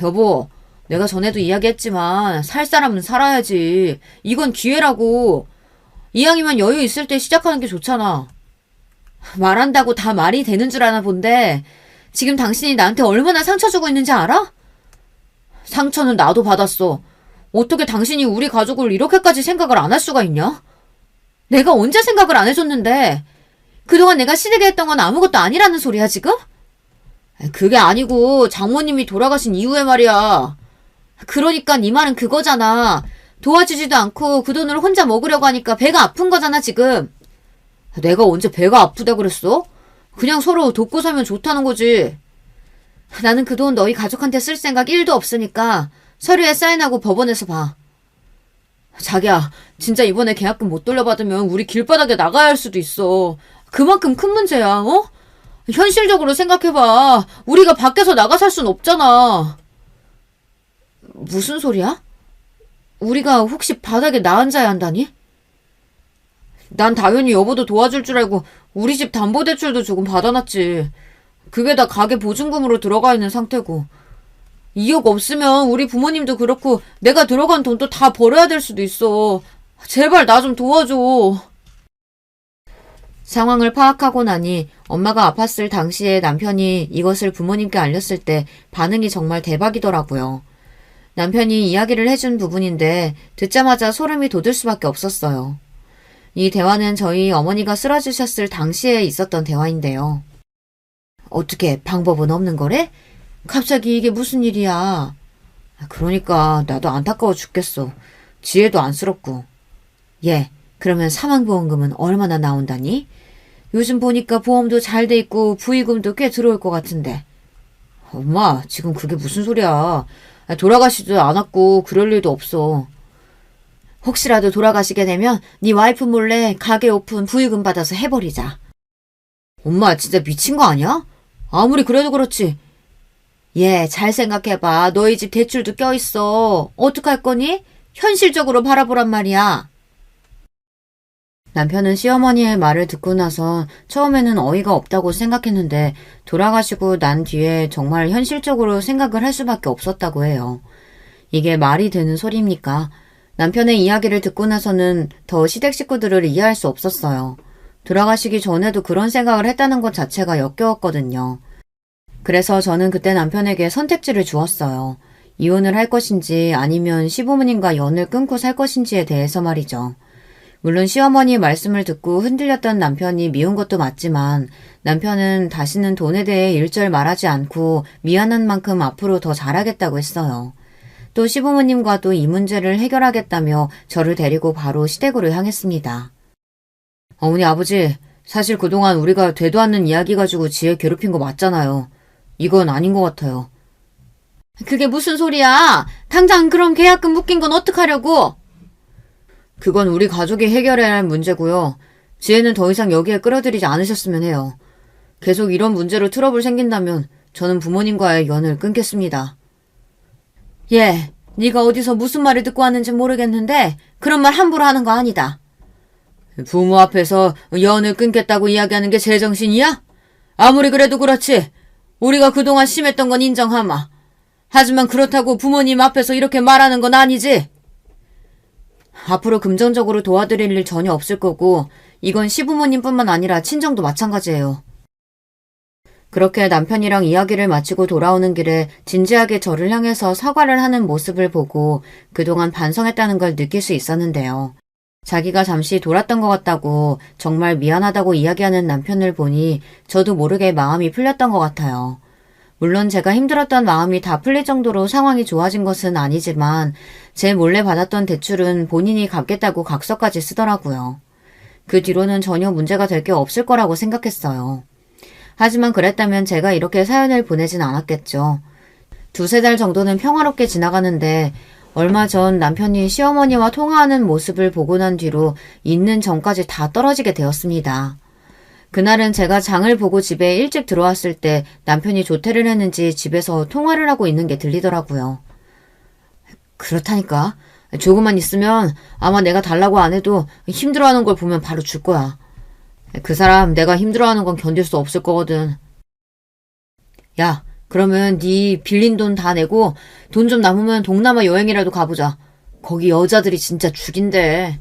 여보, 내가 전에도 이야기했지만 살 사람은 살아야지. 이건 기회라고. 이왕이면 여유 있을 때 시작하는 게 좋잖아. 말한다고 다 말이 되는 줄 아나 본데 지금 당신이 나한테 얼마나 상처 주고 있는지 알아? 상처는 나도 받았어. 어떻게 당신이 우리 가족을 이렇게까지 생각을 안 할 수가 있냐? 내가 언제 생각을 안 해줬는데 그동안 내가 시댁에 했던 건 아무것도 아니라는 소리야 지금? 그게 아니고 장모님이 돌아가신 이후에 말이야. 그러니까 네 말은 그거잖아. 도와주지도 않고 그 돈을 혼자 먹으려고 하니까 배가 아픈 거잖아 지금. 내가 언제 배가 아프다 그랬어? 그냥 서로 돕고 살면 좋다는 거지. 나는 그 돈 너희 가족한테 쓸 생각 1도 없으니까 서류에 사인하고 법원에서 봐. 자기야, 진짜 이번에 계약금 못 돌려받으면 우리 길바닥에 나가야 할 수도 있어. 그만큼 큰 문제야, 어? 현실적으로 생각해봐. 우리가 밖에서 나가 살 순 없잖아. 무슨 소리야? 우리가 혹시 바닥에 나 앉아야 한다니? 난 당연히 여보도 도와줄 줄 알고 우리 집 담보대출도 조금 받아놨지. 그게 다 가게 보증금으로 들어가 있는 상태고. 2억 없으면 우리 부모님도 그렇고 내가 들어간 돈도 다 벌어야 될 수도 있어. 제발 나 좀 도와줘. 상황을 파악하고 나니 엄마가 아팠을 당시에 남편이 이것을 부모님께 알렸을 때 반응이 정말 대박이더라고요. 남편이 이야기를 해준 부분인데 듣자마자 소름이 돋을 수밖에 없었어요. 이 대화는 저희 어머니가 쓰러지셨을 당시에 있었던 대화인데요. 어떻게 방법은 없는 거래? 갑자기 이게 무슨 일이야? 그러니까 나도 안타까워 죽겠어. 지혜도 안쓰럽고. 얘, 그러면 사망보험금은 얼마나 나온다니? 요즘 보니까 보험도 잘 돼 있고 부의금도 꽤 들어올 것 같은데. 엄마, 지금 그게 무슨 소리야. 돌아가시지도 않았고 그럴 일도 없어. 혹시라도 돌아가시게 되면 네 와이프 몰래 가게 오픈 부의금 받아서 해버리자. 엄마 진짜 미친 거 아니야? 아무리 그래도 그렇지. 얘 잘 생각해봐. 너희 집 대출도 껴있어. 어떡할 거니? 현실적으로 바라보란 말이야. 남편은 시어머니의 말을 듣고 나서 처음에는 어이가 없다고 생각했는데 돌아가시고 난 뒤에 정말 현실적으로 생각을 할 수밖에 없었다고 해요. 이게 말이 되는 소리입니까? 남편의 이야기를 듣고 나서는 더 시댁 식구들을 이해할 수 없었어요. 돌아가시기 전에도 그런 생각을 했다는 것 자체가 역겨웠거든요. 그래서 저는 그때 남편에게 선택지를 주었어요. 이혼을 할 것인지 아니면 시부모님과 연을 끊고 살 것인지에 대해서 말이죠. 물론 시어머니 말씀을 듣고 흔들렸던 남편이 미운 것도 맞지만 남편은 다시는 돈에 대해 일절 말하지 않고 미안한 만큼 앞으로 더 잘하겠다고 했어요. 또 시부모님과도 이 문제를 해결하겠다며 저를 데리고 바로 시댁으로 향했습니다. 어머니 아버지, 사실 그동안 우리가 되도 않는 이야기 가지고 지혜 괴롭힌 거 맞잖아요. 이건 아닌 것 같아요. 그게 무슨 소리야? 당장 그럼 계약금 묶인 건 어떡하려고? 그건 우리 가족이 해결해야 할 문제고요. 지혜는 더 이상 여기에 끌어들이지 않으셨으면 해요. 계속 이런 문제로 트러블 생긴다면 저는 부모님과의 연을 끊겠습니다. 예, 네가 어디서 무슨 말을 듣고 왔는지 모르겠는데 그런 말 함부로 하는 거 아니다. 부모 앞에서 연을 끊겠다고 이야기하는 게 제정신이야? 아무리 그래도 그렇지. 우리가 그동안 심했던 건 인정하마. 하지만 그렇다고 부모님 앞에서 이렇게 말하는 건 아니지. 앞으로 금전적으로 도와드릴 일 전혀 없을 거고 이건 시부모님뿐만 아니라 친정도 마찬가지예요. 그렇게 남편이랑 이야기를 마치고 돌아오는 길에 진지하게 저를 향해서 사과를 하는 모습을 보고 그동안 반성했다는 걸 느낄 수 있었는데요. 자기가 잠시 돌았던 것 같다고 정말 미안하다고 이야기하는 남편을 보니 저도 모르게 마음이 풀렸던 것 같아요. 물론 제가 힘들었던 마음이 다 풀릴 정도로 상황이 좋아진 것은 아니지만 제 몰래 받았던 대출은 본인이 갚겠다고 각서까지 쓰더라고요. 그 뒤로는 전혀 문제가 될 게 없을 거라고 생각했어요. 하지만 그랬다면 제가 이렇게 사연을 보내진 않았겠죠. 2-3달 정도는 평화롭게 지나가는데 얼마 전 남편이 시어머니와 통화하는 모습을 보고 난 뒤로 있는 정까지 다 떨어지게 되었습니다. 그날은 제가 장을 보고 집에 일찍 들어왔을 때 남편이 조퇴를 했는지 집에서 통화를 하고 있는 게 들리더라고요. 그렇다니까. 조금만 있으면 아마 내가 달라고 안 해도 힘들어하는 걸 보면 바로 줄 거야. 그 사람 내가 힘들어하는 건 견딜 수 없을 거거든. 야, 그러면 네 빌린 돈 다 내고 돈 좀 남으면 동남아 여행이라도 가보자. 거기 여자들이 진짜 죽인대.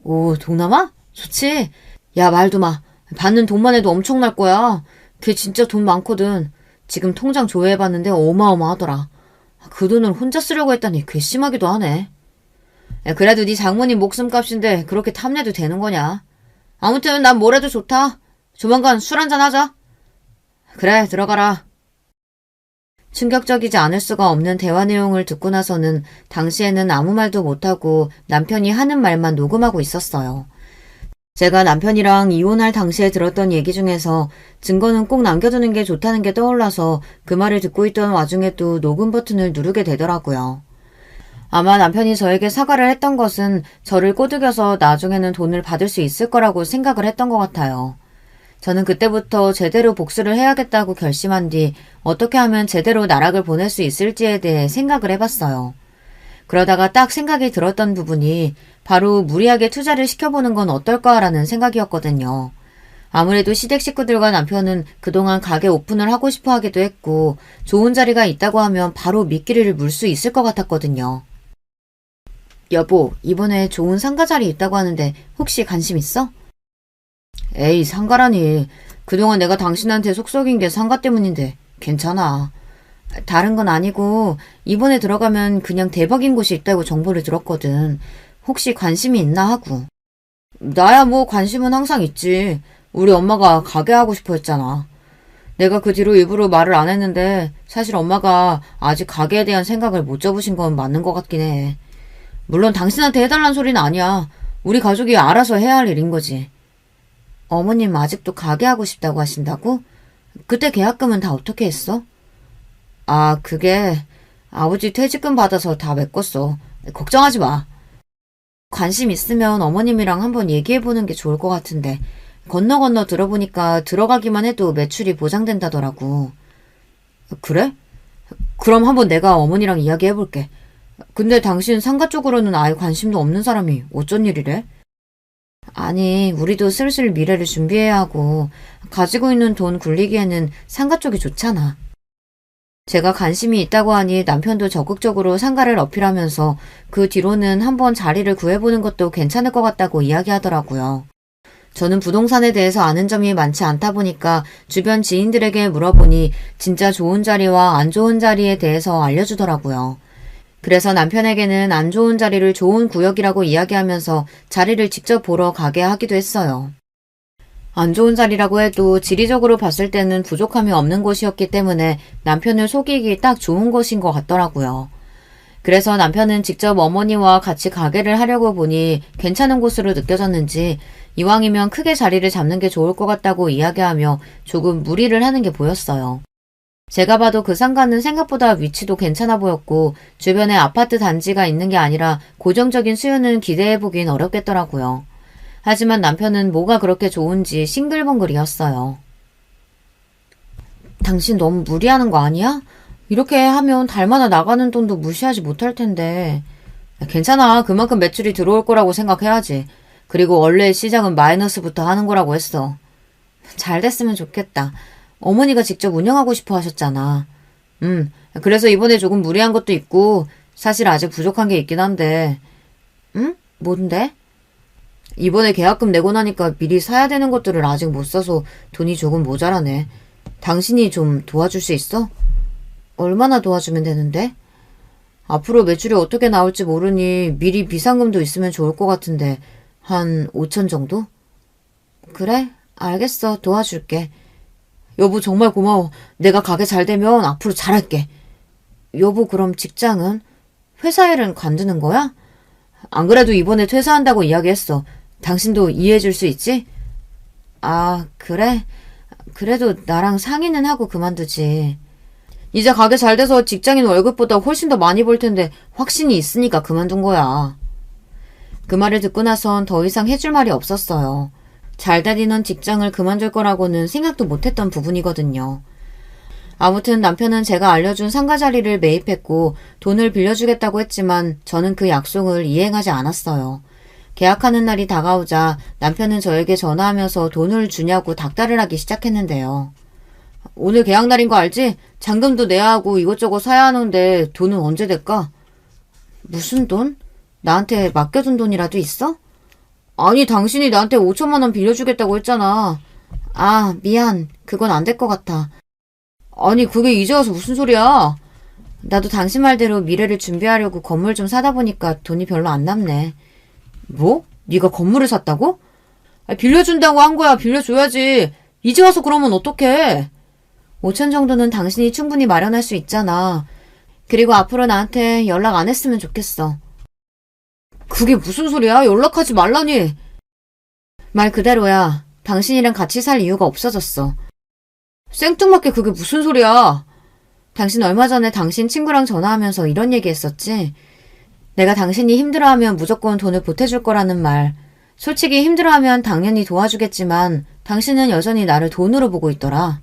오, 동남아? 좋지. 야, 말도 마. 받는 돈만 해도 엄청날 거야. 걔 진짜 돈 많거든. 지금 통장 조회해봤는데 어마어마하더라. 그 돈을 혼자 쓰려고 했다니 괘씸하기도 하네. 야, 그래도 네 장모님 목숨값인데 그렇게 탐내도 되는 거냐. 아무튼 난 뭐래도 좋다. 조만간 술 한잔 하자. 그래, 들어가라. 충격적이지 않을 수가 없는 대화 내용을 듣고 나서는 당시에는 아무 말도 못하고 남편이 하는 말만 녹음하고 있었어요. 제가 남편이랑 이혼할 당시에 들었던 얘기 중에서 증거는 꼭 남겨두는 게 좋다는 게 떠올라서 그 말을 듣고 있던 와중에도 녹음 버튼을 누르게 되더라고요. 아마 남편이 저에게 사과를 했던 것은 저를 꼬드겨서 나중에는 돈을 받을 수 있을 거라고 생각을 했던 것 같아요. 저는 그때부터 제대로 복수를 해야겠다고 결심한 뒤 어떻게 하면 제대로 나락을 보낼 수 있을지에 대해 생각을 해봤어요. 그러다가 딱 생각이 들었던 부분이 바로 무리하게 투자를 시켜보는 건 어떨까라는 생각이었거든요. 아무래도 시댁 식구들과 남편은 그동안 가게 오픈을 하고 싶어 하기도 했고 좋은 자리가 있다고 하면 바로 미끼를 물 수 있을 것 같았거든요. 여보, 이번에 좋은 상가 자리 있다고 하는데 혹시 관심 있어? 에이, 상가라니. 그동안 내가 당신한테 속썩인 게 상가 때문인데 괜찮아. 다른 건 아니고 이번에 들어가면 그냥 대박인 곳이 있다고 정보를 들었거든. 혹시 관심이 있나 하고. 나야 뭐 관심은 항상 있지. 우리 엄마가 가게 하고 싶어 했잖아. 내가 그 뒤로 일부러 말을 안 했는데 사실 엄마가 아직 가게에 대한 생각을 못 접으신 건 맞는 것 같긴 해. 물론 당신한테 해달란 소리는 아니야. 우리 가족이 알아서 해야 할 일인 거지. 어머님 아직도 가게 하고 싶다고 하신다고? 그때 계약금은 다 어떻게 했어? 아, 그게 아버지 퇴직금 받아서 다 메꿨어. 걱정하지 마. 관심 있으면 어머님이랑 한번 얘기해보는 게 좋을 것 같은데 건너 들어보니까 들어가기만 해도 매출이 보장된다더라고. 그래? 그럼 한번 내가 어머니랑 이야기해볼게. 근데 당신 상가 쪽으로는 아예 관심도 없는 사람이 어쩐 일이래? 아니, 우리도 슬슬 미래를 준비해야 하고 가지고 있는 돈 굴리기에는 상가 쪽이 좋잖아. 제가 관심이 있다고 하니 남편도 적극적으로 상가를 어필하면서 그 뒤로는 한번 자리를 구해보는 것도 괜찮을 것 같다고 이야기하더라고요. 저는 부동산에 대해서 아는 점이 많지 않다 보니까 주변 지인들에게 물어보니 진짜 좋은 자리와 안 좋은 자리에 대해서 알려주더라고요. 그래서 남편에게는 안 좋은 자리를 좋은 구역이라고 이야기하면서 자리를 직접 보러 가게 하기도 했어요. 안 좋은 자리라고 해도 지리적으로 봤을 때는 부족함이 없는 곳이었기 때문에 남편을 속이기 딱 좋은 곳인 것 같더라고요. 그래서 남편은 직접 어머니와 같이 가게를 하려고 보니 괜찮은 곳으로 느껴졌는지 이왕이면 크게 자리를 잡는 게 좋을 것 같다고 이야기하며 조금 무리를 하는 게 보였어요. 제가 봐도 그 상가는 생각보다 위치도 괜찮아 보였고 주변에 아파트 단지가 있는 게 아니라 고정적인 수요는 기대해보긴 어렵겠더라고요. 하지만 남편은 뭐가 그렇게 좋은지 싱글벙글이었어요. 당신 너무 무리하는 거 아니야? 이렇게 하면 달마다 나가는 돈도 무시하지 못할 텐데. 괜찮아. 그만큼 매출이 들어올 거라고 생각해야지. 그리고 원래 시작은 마이너스부터 하는 거라고 했어. 잘 됐으면 좋겠다. 어머니가 직접 운영하고 싶어 하셨잖아. 그래서 이번에 조금 무리한 것도 있고 사실 아직 부족한 게 있긴 한데. 응? 뭔데? 이번에 계약금 내고 나니까 미리 사야 되는 것들을 아직 못 사서 돈이 조금 모자라네. 당신이 좀 도와줄 수 있어? 얼마나 도와주면 되는데? 앞으로 매출이 어떻게 나올지 모르니 미리 비상금도 있으면 좋을 것 같은데 한 5천 정도? 그래? 알겠어. 도와줄게. 여보 정말 고마워. 내가 가게 잘 되면 앞으로 잘할게. 여보 그럼 직장은? 회사 일은 관두는 거야? 안 그래도 이번에 퇴사한다고 이야기했어. 당신도 이해해줄 수 있지? 아, 그래? 그래도 나랑 상의는 하고 그만두지. 이제 가게 잘 돼서 직장인 월급보다 훨씬 더 많이 벌 텐데 확신이 있으니까 그만둔 거야. 그 말을 듣고 나선 더 이상 해줄 말이 없었어요. 잘 다니는 직장을 그만둘 거라고는 생각도 못했던 부분이거든요. 아무튼 남편은 제가 알려준 상가 자리를 매입했고 돈을 빌려주겠다고 했지만 저는 그 약속을 이행하지 않았어요. 계약하는 날이 다가오자 남편은 저에게 전화하면서 돈을 주냐고 닥달을 하기 시작했는데요. 오늘 계약 날인 거 알지? 잔금도 내야 하고 이것저것 사야 하는데 돈은 언제 될까? 무슨 돈? 나한테 맡겨둔 돈이라도 있어? 아니 당신이 나한테 5천만 원 빌려주겠다고 했잖아. 아 미안. 그건 안 될 것 같아. 아니 그게 이제 와서 무슨 소리야? 나도 당신 말대로 미래를 준비하려고 건물 좀 사다 보니까 돈이 별로 안 남네. 뭐? 네가 건물을 샀다고? 빌려준다고 한 거야. 빌려줘야지. 이제 와서 그러면 어떡해? 5천 정도는 당신이 충분히 마련할 수 있잖아. 그리고 앞으로 나한테 연락 안 했으면 좋겠어. 그게 무슨 소리야? 연락하지 말라니. 말 그대로야. 당신이랑 같이 살 이유가 없어졌어. 생뚱맞게 그게 무슨 소리야? 당신 얼마 전에 당신 친구랑 전화하면서 이런 얘기 했었지? 내가 당신이 힘들어하면 무조건 돈을 보태줄 거라는 말. 솔직히 힘들어하면 당연히 도와주겠지만 당신은 여전히 나를 돈으로 보고 있더라.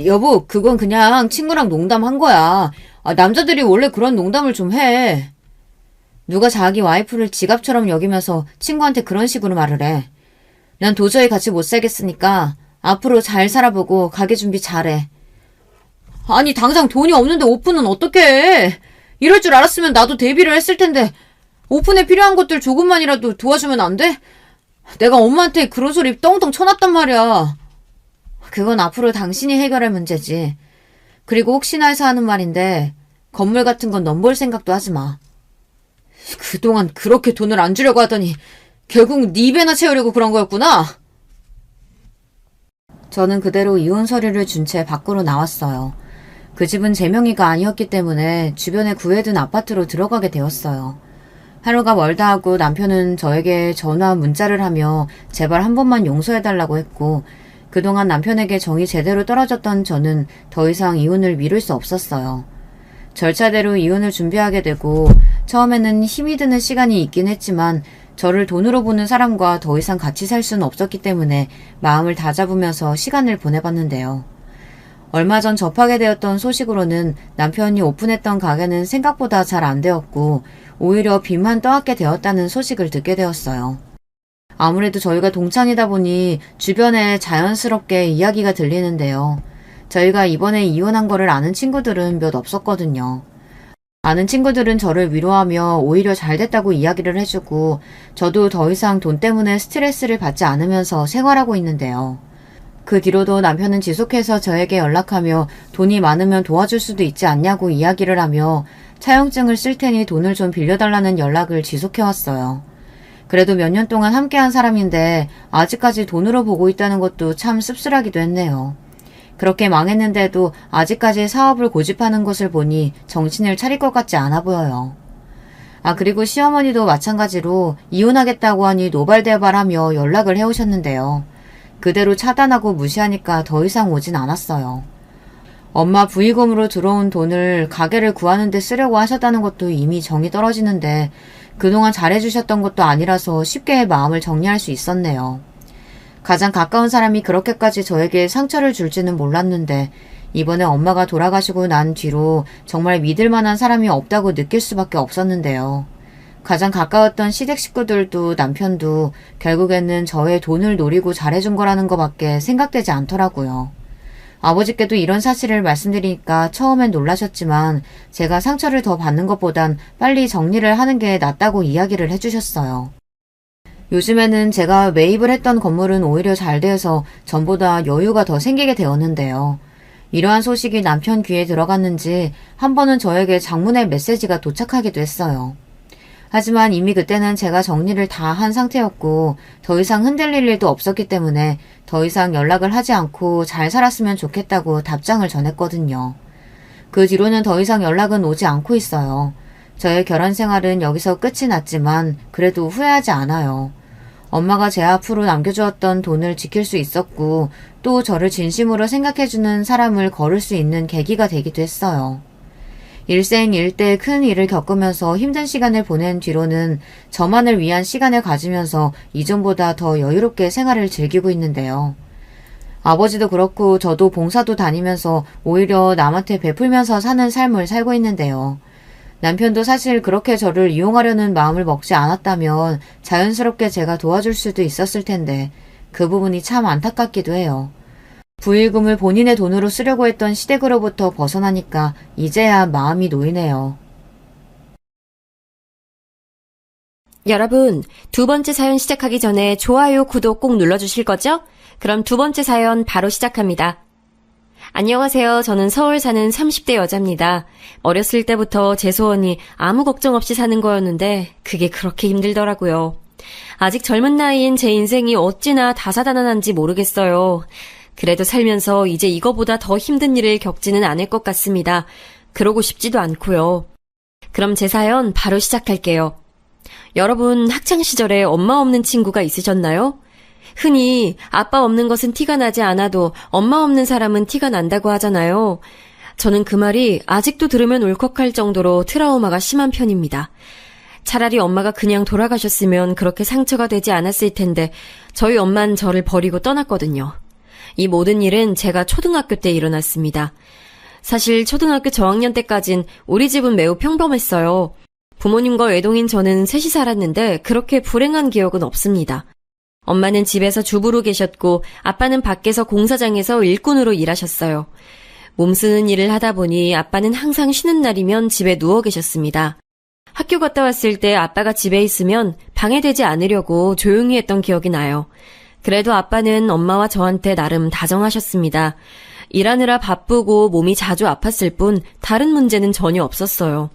여보, 그건 그냥 친구랑 농담한 거야. 남자들이 원래 그런 농담을 좀 해. 누가 자기 와이프를 지갑처럼 여기면서 친구한테 그런 식으로 말을 해. 난 도저히 같이 못 살겠으니까 앞으로 잘 살아보고 가게 준비 잘해. 아니, 당장 돈이 없는데 오픈은 어떻게 해? 이럴 줄 알았으면 나도 데뷔를 했을 텐데 오픈에 필요한 것들 조금만이라도 도와주면 안 돼? 내가 엄마한테 그런 소리 떵떵 쳐놨단 말이야. 그건 앞으로 당신이 해결할 문제지. 그리고 혹시나 해서 하는 말인데 건물 같은 건 넘볼 생각도 하지 마. 그동안 그렇게 돈을 안 주려고 하더니 결국 네 배나 채우려고 그런 거였구나. 저는 그대로 이혼 서류를 준 채 밖으로 나왔어요. 그 집은 제 명의가 아니었기 때문에 주변에 구해둔 아파트로 들어가게 되었어요. 하루가 멀다 하고 남편은 저에게 전화 문자를 하며 제발 한 번만 용서해달라고 했고 그동안 남편에게 정이 제대로 떨어졌던 저는 더 이상 이혼을 미룰 수 없었어요. 절차대로 이혼을 준비하게 되고 처음에는 힘이 드는 시간이 있긴 했지만 저를 돈으로 보는 사람과 더 이상 같이 살 수는 없었기 때문에 마음을 다잡으면서 시간을 보내봤는데요. 얼마 전 접하게 되었던 소식으로는 남편이 오픈했던 가게는 생각보다 잘 안 되었고 오히려 빚만 떠안게 되었다는 소식을 듣게 되었어요. 아무래도 저희가 동창이다 보니 주변에 자연스럽게 이야기가 들리는데요. 저희가 이번에 이혼한 거를 아는 친구들은 몇 없었거든요. 아는 친구들은 저를 위로하며 오히려 잘 됐다고 이야기를 해주고 저도 더 이상 돈 때문에 스트레스를 받지 않으면서 생활하고 있는데요. 그 뒤로도 남편은 지속해서 저에게 연락하며 돈이 많으면 도와줄 수도 있지 않냐고 이야기를 하며 차용증을 쓸 테니 돈을 좀 빌려달라는 연락을 지속해왔어요. 그래도 몇 년 동안 함께한 사람인데 아직까지 돈으로 보고 있다는 것도 참 씁쓸하기도 했네요. 그렇게 망했는데도 아직까지 사업을 고집하는 것을 보니 정신을 차릴 것 같지 않아 보여요. 그리고 시어머니도 마찬가지로 이혼하겠다고 하니 노발대발하며 연락을 해오셨는데요. 그대로 차단하고 무시하니까 더 이상 오진 않았어요. 엄마 부의금으로 들어온 돈을 가게를 구하는 데 쓰려고 하셨다는 것도 이미 정이 떨어지는데 그동안 잘해주셨던 것도 아니라서 쉽게 마음을 정리할 수 있었네요. 가장 가까운 사람이 그렇게까지 저에게 상처를 줄지는 몰랐는데 이번에 엄마가 돌아가시고 난 뒤로 정말 믿을 만한 사람이 없다고 느낄 수밖에 없었는데요. 가장 가까웠던 시댁 식구들도 남편도 결국에는 저의 돈을 노리고 잘해준 거라는 것밖에 생각되지 않더라고요. 아버지께도 이런 사실을 말씀드리니까 처음엔 놀라셨지만 제가 상처를 더 받는 것보단 빨리 정리를 하는 게 낫다고 이야기를 해주셨어요. 요즘에는 제가 매입을 했던 건물은 오히려 잘 돼서 전보다 여유가 더 생기게 되었는데요. 이러한 소식이 남편 귀에 들어갔는지 한 번은 저에게 장문의 메시지가 도착하기도 했어요. 하지만 이미 그때는 제가 정리를 다 한 상태였고 더 이상 흔들릴 일도 없었기 때문에 더 이상 연락을 하지 않고 잘 살았으면 좋겠다고 답장을 전했거든요. 그 뒤로는 더 이상 연락은 오지 않고 있어요. 저의 결혼 생활은 여기서 끝이 났지만 그래도 후회하지 않아요. 엄마가 제 앞으로 남겨주었던 돈을 지킬 수 있었고 또 저를 진심으로 생각해주는 사람을 거를 수 있는 계기가 되기도 했어요. 일생일대 큰 일을 겪으면서 힘든 시간을 보낸 뒤로는 저만을 위한 시간을 가지면서 이전보다 더 여유롭게 생활을 즐기고 있는데요. 아버지도 그렇고 저도 봉사도 다니면서 오히려 남한테 베풀면서 사는 삶을 살고 있는데요. 남편도 사실 그렇게 저를 이용하려는 마음을 먹지 않았다면 자연스럽게 제가 도와줄 수도 있었을 텐데 그 부분이 참 안타깝기도 해요. 부의금을 본인의 돈으로 쓰려고 했던 시댁으로부터 벗어나니까 이제야 마음이 놓이네요. 여러분, 두 번째 사연 시작하기 전에 좋아요, 구독 꼭 눌러주실 거죠? 그럼 두 번째 사연 바로 시작합니다. 안녕하세요. 저는 서울 사는 30대 여자입니다. 어렸을 때부터 제 소원이 아무 걱정 없이 사는 거였는데 그게 그렇게 힘들더라고요. 아직 젊은 나이인 제 인생이 어찌나 다사다난한지 모르겠어요. 그래도 살면서 이제 이거보다 더 힘든 일을 겪지는 않을 것 같습니다. 그러고 싶지도 않고요. 그럼 제 사연 바로 시작할게요. 여러분, 학창시절에 엄마 없는 친구가 있으셨나요? 흔히 아빠 없는 것은 티가 나지 않아도 엄마 없는 사람은 티가 난다고 하잖아요. 저는 그 말이 아직도 들으면 울컥할 정도로 트라우마가 심한 편입니다. 차라리 엄마가 그냥 돌아가셨으면 그렇게 상처가 되지 않았을 텐데 저희 엄만 저를 버리고 떠났거든요. 이 모든 일은 제가 초등학교 때 일어났습니다. 사실 초등학교 저학년 때까진 우리 집은 매우 평범했어요. 부모님과 외동인 저는 셋이 살았는데 그렇게 불행한 기억은 없습니다. 엄마는 집에서 주부로 계셨고 아빠는 밖에서 공사장에서 일꾼으로 일하셨어요. 몸 쓰는 일을 하다 보니 아빠는 항상 쉬는 날이면 집에 누워 계셨습니다. 학교 갔다 왔을 때 아빠가 집에 있으면 방해되지 않으려고 조용히 했던 기억이 나요. 그래도 아빠는 엄마와 저한테 나름 다정하셨습니다. 일하느라 바쁘고 몸이 자주 아팠을 뿐 다른 문제는 전혀 없었어요.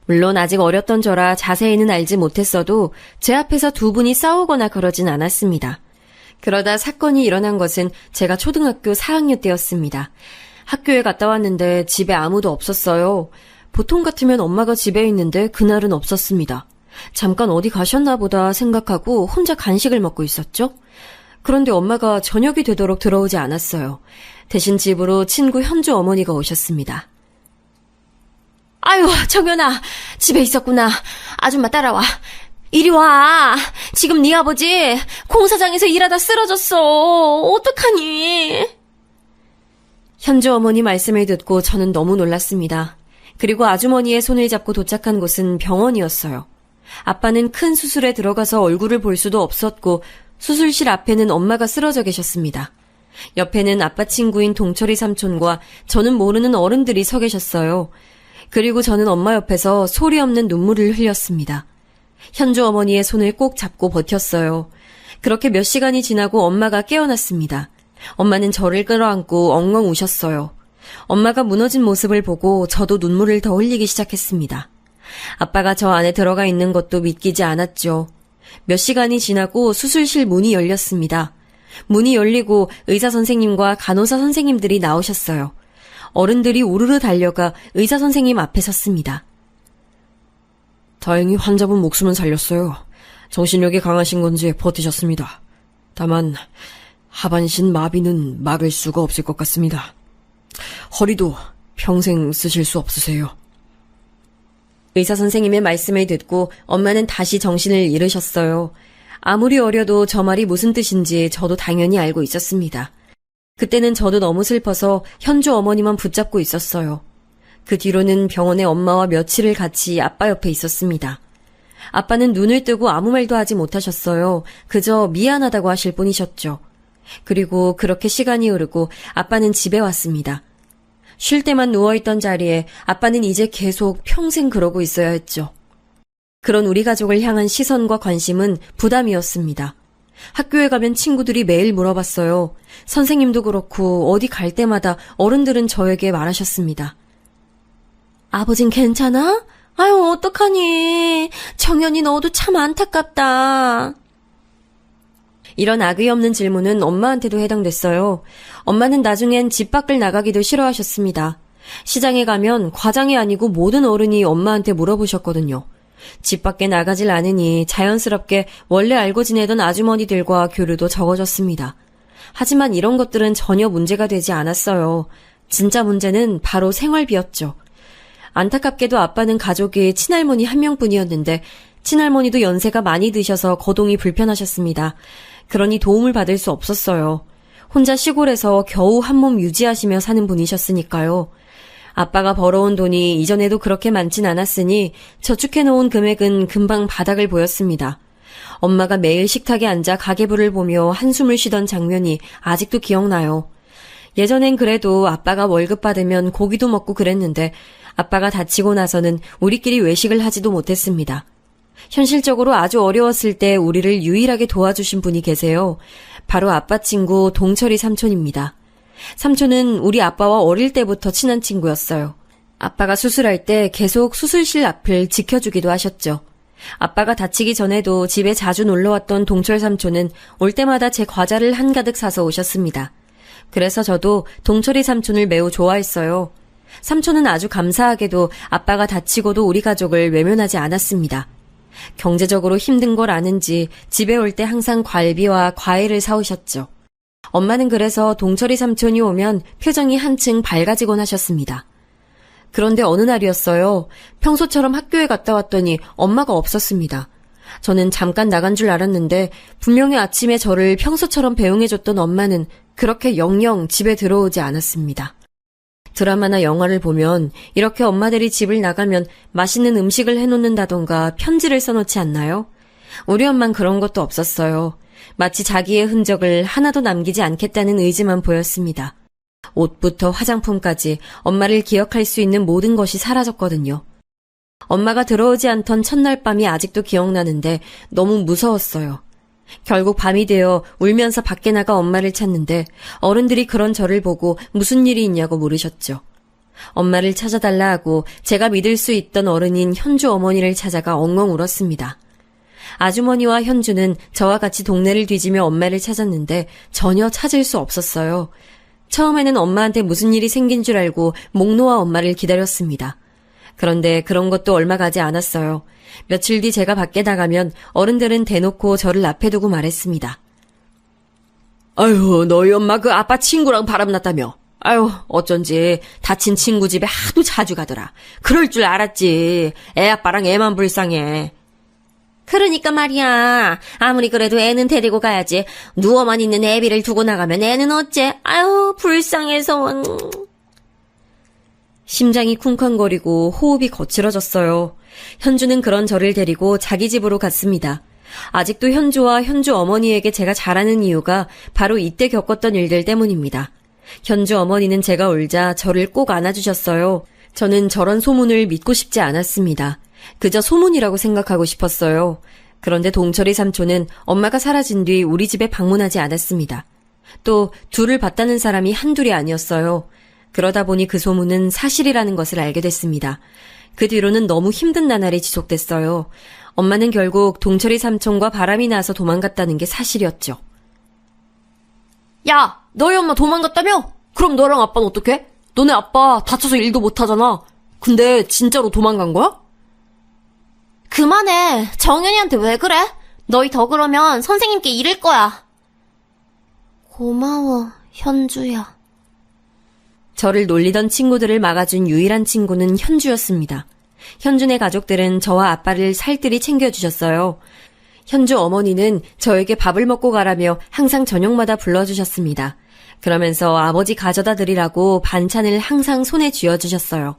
물론 아직 어렸던 저라 자세히는 알지 못했어도 제 앞에서 두 분이 싸우거나 그러진 않았습니다. 그러다 사건이 일어난 것은 제가 초등학교 4학년 때였습니다. 학교에 갔다 왔는데 집에 아무도 없었어요. 보통 같으면 엄마가 집에 있는데 그날은 없었습니다. 잠깐 어디 가셨나 보다 생각하고 혼자 간식을 먹고 있었죠. 그런데 엄마가 저녁이 되도록 들어오지 않았어요. 대신 집으로 친구 현주 어머니가 오셨습니다. 아유, 정연아, 집에 있었구나. 아줌마 따라와. 이리 와. 지금 네 아버지 공사장에서 일하다 쓰러졌어. 어떡하니? 현주 어머니 말씀을 듣고 저는 너무 놀랐습니다. 그리고 아주머니의 손을 잡고 도착한 곳은 병원이었어요. 아빠는 큰 수술에 들어가서 얼굴을 볼 수도 없었고 수술실 앞에는 엄마가 쓰러져 계셨습니다. 옆에는 아빠 친구인 동철이 삼촌과 저는 모르는 어른들이 서 계셨어요. 그리고 저는 엄마 옆에서 소리 없는 눈물을 흘렸습니다. 현주 어머니의 손을 꼭 잡고 버텼어요. 그렇게 몇 시간이 지나고 엄마가 깨어났습니다. 엄마는 저를 끌어안고 엉엉 우셨어요. 엄마가 무너진 모습을 보고 저도 눈물을 더 흘리기 시작했습니다. 아빠가 저 안에 들어가 있는 것도 믿기지 않았죠. 몇 시간이 지나고 수술실 문이 열렸습니다. 문이 열리고 의사 선생님과 간호사 선생님들이 나오셨어요. 어른들이 우르르 달려가 의사 선생님 앞에 섰습니다. 다행히 환자분 목숨은 살렸어요. 정신력이 강하신 건지 버티셨습니다. 다만 하반신 마비는 막을 수가 없을 것 같습니다. 허리도 평생 쓰실 수 없으세요. 의사 선생님의 말씀을 듣고 엄마는 다시 정신을 잃으셨어요. 아무리 어려도 저 말이 무슨 뜻인지 저도 당연히 알고 있었습니다. 그때는 저도 너무 슬퍼서 현주 어머니만 붙잡고 있었어요. 그 뒤로는 병원에 엄마와 며칠을 같이 아빠 옆에 있었습니다. 아빠는 눈을 뜨고 아무 말도 하지 못하셨어요. 그저 미안하다고 하실 뿐이셨죠. 그리고 그렇게 시간이 흐르고 아빠는 집에 왔습니다. 쉴 때만 누워있던 자리에 아빠는 이제 계속 평생 그러고 있어야 했죠. 그런 우리 가족을 향한 시선과 관심은 부담이었습니다. 학교에 가면 친구들이 매일 물어봤어요. 선생님도 그렇고 어디 갈 때마다 어른들은 저에게 말하셨습니다. 아버진 괜찮아? 아유, 어떡하니. 정연이 너도 참 안타깝다. 이런 악의 없는 질문은 엄마한테도 해당됐어요. 엄마는 나중엔 집 밖을 나가기도 싫어하셨습니다. 시장에 가면 과장이 아니고 모든 어른이 엄마한테 물어보셨거든요. 집 밖에 나가질 않으니 자연스럽게 원래 알고 지내던 아주머니들과 교류도 적어졌습니다. 하지만 이런 것들은 전혀 문제가 되지 않았어요. 진짜 문제는 바로 생활비였죠. 안타깝게도 아빠는 가족이 친할머니 한 명뿐이었는데 친할머니도 연세가 많이 드셔서 거동이 불편하셨습니다. 그러니 도움을 받을 수 없었어요. 혼자 시골에서 겨우 한 몸 유지하시며 사는 분이셨으니까요. 아빠가 벌어온 돈이 이전에도 그렇게 많진 않았으니 저축해놓은 금액은 금방 바닥을 보였습니다. 엄마가 매일 식탁에 앉아 가계부를 보며 한숨을 쉬던 장면이 아직도 기억나요. 예전엔 그래도 아빠가 월급 받으면 고기도 먹고 그랬는데 아빠가 다치고 나서는 우리끼리 외식을 하지도 못했습니다. 현실적으로 아주 어려웠을 때 우리를 유일하게 도와주신 분이 계세요. 바로 아빠 친구 동철이 삼촌입니다. 삼촌은 우리 아빠와 어릴 때부터 친한 친구였어요. 아빠가 수술할 때 계속 수술실 앞을 지켜주기도 하셨죠. 아빠가 다치기 전에도 집에 자주 놀러왔던 동철 삼촌은 올 때마다 제 과자를 한가득 사서 오셨습니다. 그래서 저도 동철이 삼촌을 매우 좋아했어요. 삼촌은 아주 감사하게도 아빠가 다치고도 우리 가족을 외면하지 않았습니다. 경제적으로 힘든 걸 아는지 집에 올 때 항상 과일비와 과일을 사오셨죠. 엄마는 그래서 동철이 삼촌이 오면 표정이 한층 밝아지곤 하셨습니다. 그런데 어느 날이었어요. 평소처럼 학교에 갔다 왔더니 엄마가 없었습니다. 저는 잠깐 나간 줄 알았는데 분명히 아침에 저를 평소처럼 배웅해줬던 엄마는 그렇게 영영 집에 들어오지 않았습니다. 드라마나 영화를 보면 이렇게 엄마들이 집을 나가면 맛있는 음식을 해놓는다던가 편지를 써놓지 않나요? 우리 엄만 그런 것도 없었어요. 마치 자기의 흔적을 하나도 남기지 않겠다는 의지만 보였습니다. 옷부터 화장품까지 엄마를 기억할 수 있는 모든 것이 사라졌거든요. 엄마가 들어오지 않던 첫날 밤이 아직도 기억나는데 너무 무서웠어요. 결국 밤이 되어 울면서 밖에 나가 엄마를 찾는데 어른들이 그런 저를 보고 무슨 일이 있냐고 물으셨죠. 엄마를 찾아달라 하고 제가 믿을 수 있던 어른인 현주 어머니를 찾아가 엉엉 울었습니다. 아주머니와 현주는 저와 같이 동네를 뒤지며 엄마를 찾았는데 전혀 찾을 수 없었어요. 처음에는 엄마한테 무슨 일이 생긴 줄 알고 목 놓아 엄마를 기다렸습니다. 그런데 그런 것도 얼마 가지 않았어요. 며칠 뒤 제가 밖에 나가면 어른들은 대놓고 저를 앞에 두고 말했습니다. 아유, 너희 엄마 그 아빠 친구랑 바람났다며. 아유, 어쩐지 다친 친구 집에 하도 자주 가더라. 그럴 줄 알았지. 애 아빠랑 애만 불쌍해. 그러니까 말이야. 아무리 그래도 애는 데리고 가야지. 누워만 있는 애비를 두고 나가면 애는 어째. 아유, 불쌍해서. 심장이 쿵쾅거리고 호흡이 거칠어졌어요. 현주는 그런 저를 데리고 자기 집으로 갔습니다. 아직도 현주와 현주 어머니에게 제가 잘하는 이유가 바로 이때 겪었던 일들 때문입니다. 현주 어머니는 제가 울자 저를 꼭 안아주셨어요. 저는 저런 소문을 믿고 싶지 않았습니다. 그저 소문이라고 생각하고 싶었어요. 그런데 동철이 삼촌은 엄마가 사라진 뒤 우리 집에 방문하지 않았습니다. 또 둘을 봤다는 사람이 한둘이 아니었어요. 그러다 보니 그 소문은 사실이라는 것을 알게 됐습니다. 그 뒤로는 너무 힘든 나날이 지속됐어요. 엄마는 결국 동철이 삼촌과 바람이 나서 도망갔다는 게 사실이었죠. 야, 너희 엄마 도망갔다며? 그럼 너랑 아빠는 어떡해? 너네 아빠 다쳐서 일도 못하잖아. 근데 진짜로 도망간 거야? 그만해. 정연이한테 왜 그래? 너희 더 그러면 선생님께 이를 거야. 고마워, 현주야. 저를 놀리던 친구들을 막아준 유일한 친구는 현주였습니다. 현주네 가족들은 저와 아빠를 살뜰히 챙겨주셨어요. 현주 어머니는 저에게 밥을 먹고 가라며 항상 저녁마다 불러주셨습니다. 그러면서 아버지 가져다 드리라고 반찬을 항상 손에 쥐어주셨어요.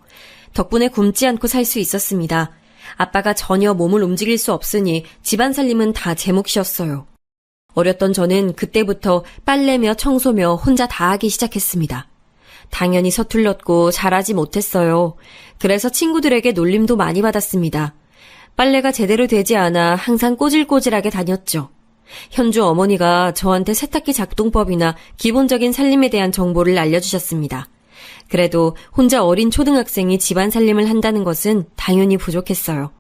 덕분에 굶지 않고 살 수 있었습니다. 아빠가 전혀 몸을 움직일 수 없으니 집안 살림은 다 제 몫이었어요. 어렸던 저는 그때부터 빨래며 청소며 혼자 다 하기 시작했습니다. 당연히 서툴렀고 잘하지 못했어요. 그래서 친구들에게 놀림도 많이 받았습니다. 빨래가 제대로 되지 않아 항상 꼬질꼬질하게 다녔죠. 현주 어머니가 저한테 세탁기 작동법이나 기본적인 살림에 대한 정보를 알려주셨습니다. 그래도 혼자 어린 초등학생이 집안 살림을 한다는 것은 당연히 부족했어요.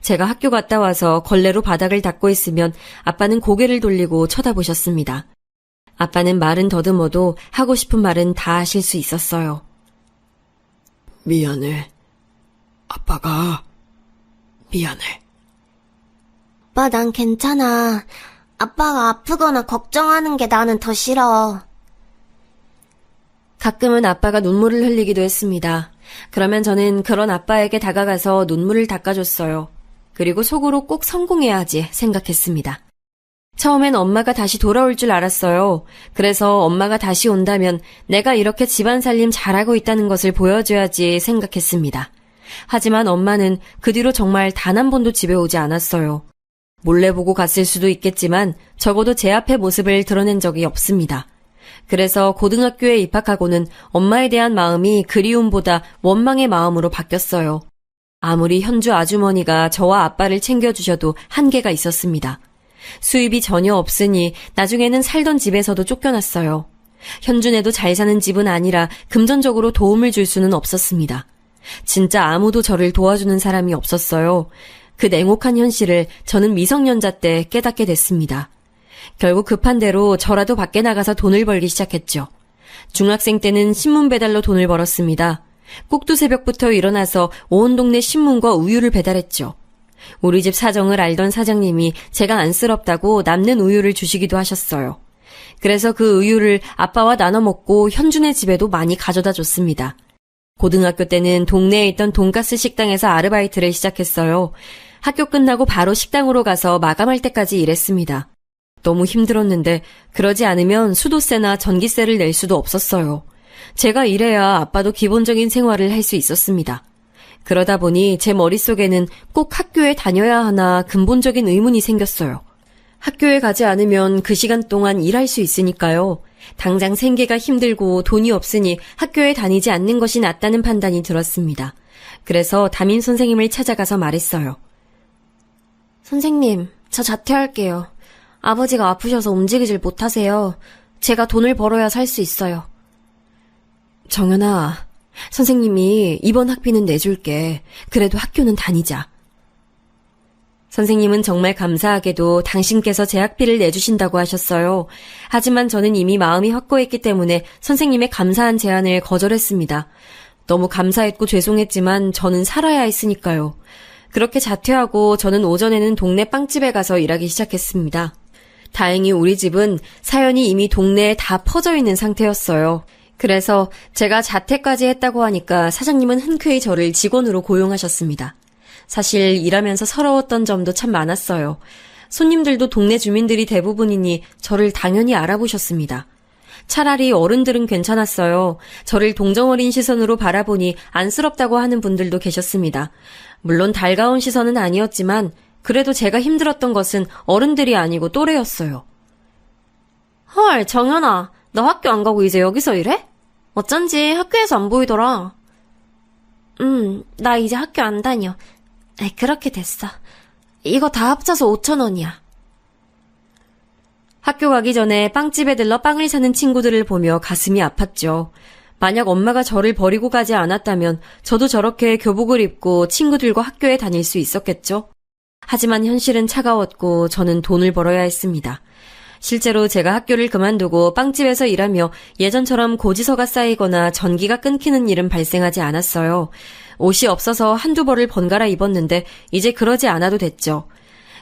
제가 학교 갔다 와서 걸레로 바닥을 닦고 있으면 아빠는 고개를 돌리고 쳐다보셨습니다. 아빠는 말은 더듬어도 하고 싶은 말은 다 하실 수 있었어요. 미안해. 아빠가 미안해. 오빠, 난 괜찮아. 아빠가 아프거나 걱정하는 게 나는 더 싫어. 가끔은 아빠가 눈물을 흘리기도 했습니다. 그러면 저는 그런 아빠에게 다가가서 눈물을 닦아줬어요. 그리고 속으로 꼭 성공해야 하지 생각했습니다. 처음엔 엄마가 다시 돌아올 줄 알았어요. 그래서 엄마가 다시 온다면 내가 이렇게 집안 살림 잘하고 있다는 것을 보여줘야지 생각했습니다. 하지만 엄마는 그 뒤로 정말 단 한 번도 집에 오지 않았어요. 몰래 보고 갔을 수도 있겠지만 적어도 제 앞에 모습을 드러낸 적이 없습니다. 그래서 고등학교에 입학하고는 엄마에 대한 마음이 그리움보다 원망의 마음으로 바뀌었어요. 아무리 현주 아주머니가 저와 아빠를 챙겨주셔도 한계가 있었습니다. 수입이 전혀 없으니 나중에는 살던 집에서도 쫓겨났어요. 현준에도 잘 사는 집은 아니라 금전적으로 도움을 줄 수는 없었습니다. 진짜 아무도 저를 도와주는 사람이 없었어요. 그 냉혹한 현실을 저는 미성년자 때 깨닫게 됐습니다. 결국 급한 대로 저라도 밖에 나가서 돈을 벌기 시작했죠. 중학생 때는 신문 배달로 돈을 벌었습니다. 꼭두 새벽부터 일어나서 온 동네 신문과 우유를 배달했죠. 우리 집 사정을 알던 사장님이 제가 안쓰럽다고 남는 우유를 주시기도 하셨어요. 그래서 그 우유를 아빠와 나눠 먹고 현준의 집에도 많이 가져다 줬습니다. 고등학교 때는 동네에 있던 돈가스 식당에서 아르바이트를 시작했어요. 학교 끝나고 바로 식당으로 가서 마감할 때까지 일했습니다. 너무 힘들었는데 그러지 않으면 수도세나 전기세를 낼 수도 없었어요. 제가 일해야 아빠도 기본적인 생활을 할 수 있었습니다. 그러다 보니 제 머릿속에는 꼭 학교에 다녀야 하나 근본적인 의문이 생겼어요. 학교에 가지 않으면 그 시간 동안 일할 수 있으니까요. 당장 생계가 힘들고 돈이 없으니 학교에 다니지 않는 것이 낫다는 판단이 들었습니다. 그래서 담임 선생님을 찾아가서 말했어요. 선생님, 저 자퇴할게요. 아버지가 아프셔서 움직이질 못하세요. 제가 돈을 벌어야 살 수 있어요. 정연아, 선생님이 이번 학비는 내줄게. 그래도 학교는 다니자. 선생님은 정말 감사하게도 당신께서 제 학비를 내주신다고 하셨어요. 하지만 저는 이미 마음이 확고했기 때문에 선생님의 감사한 제안을 거절했습니다. 너무 감사했고 죄송했지만 저는 살아야 했으니까요. 그렇게 자퇴하고 저는 오전에는 동네 빵집에 가서 일하기 시작했습니다. 다행히 우리 집은 사연이 이미 동네에 다 퍼져 있는 상태였어요. 그래서 제가 자퇴까지 했다고 하니까 사장님은 흔쾌히 저를 직원으로 고용하셨습니다. 사실 일하면서 서러웠던 점도 참 많았어요. 손님들도 동네 주민들이 대부분이니 저를 당연히 알아보셨습니다. 차라리 어른들은 괜찮았어요. 저를 동정어린 시선으로 바라보니 안쓰럽다고 하는 분들도 계셨습니다. 물론 달가운 시선은 아니었지만 그래도 제가 힘들었던 것은 어른들이 아니고 또래였어요. 헐, 정연아, 너 학교 안 가고 이제 여기서 일해? 어쩐지 학교에서 안 보이더라. 나 이제 학교 안 다녀. 그렇게 됐어. 이거 다 합쳐서 5,000원이야. 학교 가기 전에 빵집에 들러 빵을 사는 친구들을 보며 가슴이 아팠죠. 만약 엄마가 저를 버리고 가지 않았다면 저도 저렇게 교복을 입고 친구들과 학교에 다닐 수 있었겠죠. 하지만 현실은 차가웠고 저는 돈을 벌어야 했습니다. 실제로 제가 학교를 그만두고 빵집에서 일하며 예전처럼 고지서가 쌓이거나 전기가 끊기는 일은 발생하지 않았어요. 옷이 없어서 한두 벌을 번갈아 입었는데 이제 그러지 않아도 됐죠.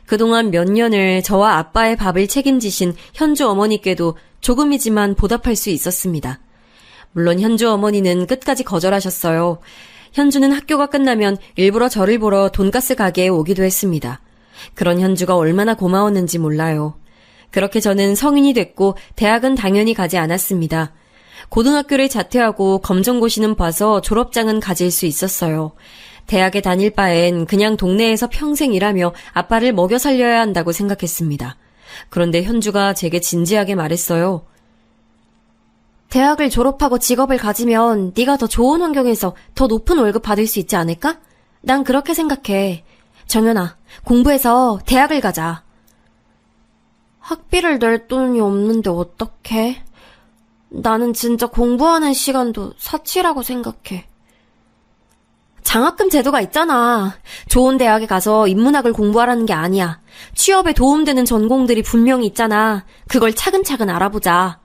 그동안 몇 년을 저와 아빠의 밥을 책임지신 현주 어머니께도 조금이지만 보답할 수 있었습니다. 물론 현주 어머니는 끝까지 거절하셨어요. 현주는 학교가 끝나면 일부러 저를 보러 돈가스 가게에 오기도 했습니다. 그런 현주가 얼마나 고마웠는지 몰라요. 그렇게 저는 성인이 됐고 대학은 당연히 가지 않았습니다. 고등학교를 자퇴하고 검정고시는 봐서 졸업장은 가질 수 있었어요. 대학에 다닐 바엔 그냥 동네에서 평생 일하며 아빠를 먹여 살려야 한다고 생각했습니다. 그런데 현주가 제게 진지하게 말했어요. 대학을 졸업하고 직업을 가지면 네가 더 좋은 환경에서 더 높은 월급 받을 수 있지 않을까? 난 그렇게 생각해. 정연아, 공부해서 대학을 가자. 학비를 낼 돈이 없는데 어떡해? 나는 진짜 공부하는 시간도 사치라고 생각해. 장학금 제도가 있잖아. 좋은 대학에 가서 인문학을 공부하라는 게 아니야. 취업에 도움되는 전공들이 분명히 있잖아. 그걸 차근차근 알아보자.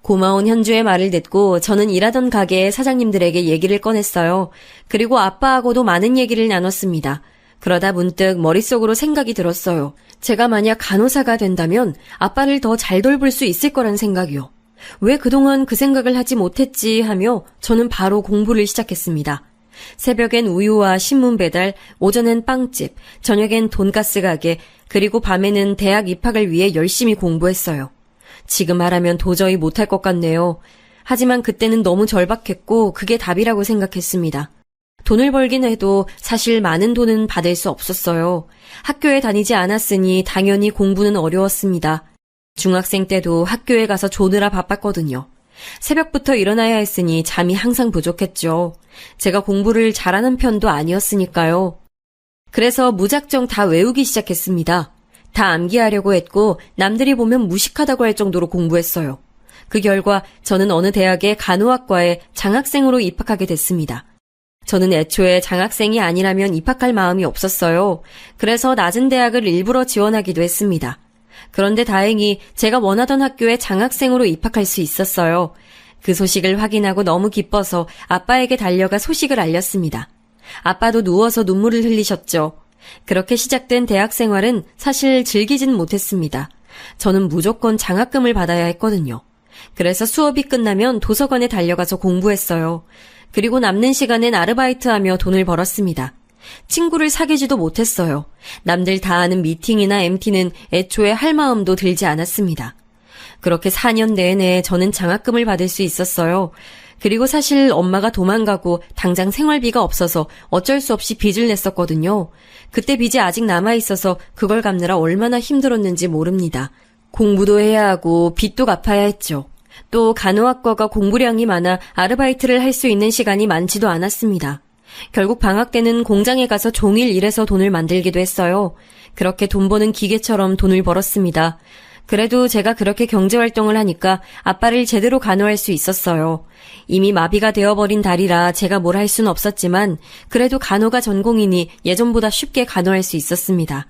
고마운 현주의 말을 듣고 저는 일하던 가게의 사장님들에게 얘기를 꺼냈어요. 그리고 아빠하고도 많은 얘기를 나눴습니다. 그러다 문득 머릿속으로 생각이 들었어요. 제가 만약 간호사가 된다면 아빠를 더 잘 돌볼 수 있을 거란 생각이요. 왜 그동안 그 생각을 하지 못했지 하며 저는 바로 공부를 시작했습니다. 새벽엔 우유와 신문 배달, 오전엔 빵집, 저녁엔 돈가스 가게, 그리고 밤에는 대학 입학을 위해 열심히 공부했어요. 지금 말하면 도저히 못할 것 같네요. 하지만 그때는 너무 절박했고 그게 답이라고 생각했습니다. 돈을 벌긴 해도 사실 많은 돈은 받을 수 없었어요. 학교에 다니지 않았으니 당연히 공부는 어려웠습니다. 중학생 때도 학교에 가서 조느라 바빴거든요. 새벽부터 일어나야 했으니 잠이 항상 부족했죠. 제가 공부를 잘하는 편도 아니었으니까요. 그래서 무작정 다 외우기 시작했습니다. 다 암기하려고 했고 남들이 보면 무식하다고 할 정도로 공부했어요. 그 결과 저는 어느 대학의 간호학과에 장학생으로 입학하게 됐습니다. 저는 애초에 장학생이 아니라면 입학할 마음이 없었어요. 그래서 낮은 대학을 일부러 지원하기도 했습니다. 그런데 다행히 제가 원하던 학교에 장학생으로 입학할 수 있었어요. 그 소식을 확인하고 너무 기뻐서 아빠에게 달려가 소식을 알렸습니다. 아빠도 누워서 눈물을 흘리셨죠. 그렇게 시작된 대학 생활은 사실 즐기진 못했습니다. 저는 무조건 장학금을 받아야 했거든요. 그래서 수업이 끝나면 도서관에 달려가서 공부했어요. 그리고 남는 시간엔 아르바이트하며 돈을 벌었습니다. 친구를 사귀지도 못했어요. 남들 다 아는 미팅이나 MT는 애초에 할 마음도 들지 않았습니다. 그렇게 4년 내내 저는 장학금을 받을 수 있었어요. 그리고 사실 엄마가 도망가고 당장 생활비가 없어서 어쩔 수 없이 빚을 냈었거든요. 그때 빚이 아직 남아있어서 그걸 갚느라 얼마나 힘들었는지 모릅니다. 공부도 해야 하고 빚도 갚아야 했죠. 또 간호학과가 공부량이 많아 아르바이트를 할 수 있는 시간이 많지도 않았습니다. 결국 방학 때는 공장에 가서 종일 일해서 돈을 만들기도 했어요. 그렇게 돈 버는 기계처럼 돈을 벌었습니다. 그래도 제가 그렇게 경제활동을 하니까 아빠를 제대로 간호할 수 있었어요. 이미 마비가 되어버린 다리라 제가 뭘 할 순 없었지만 그래도 간호가 전공이니 예전보다 쉽게 간호할 수 있었습니다.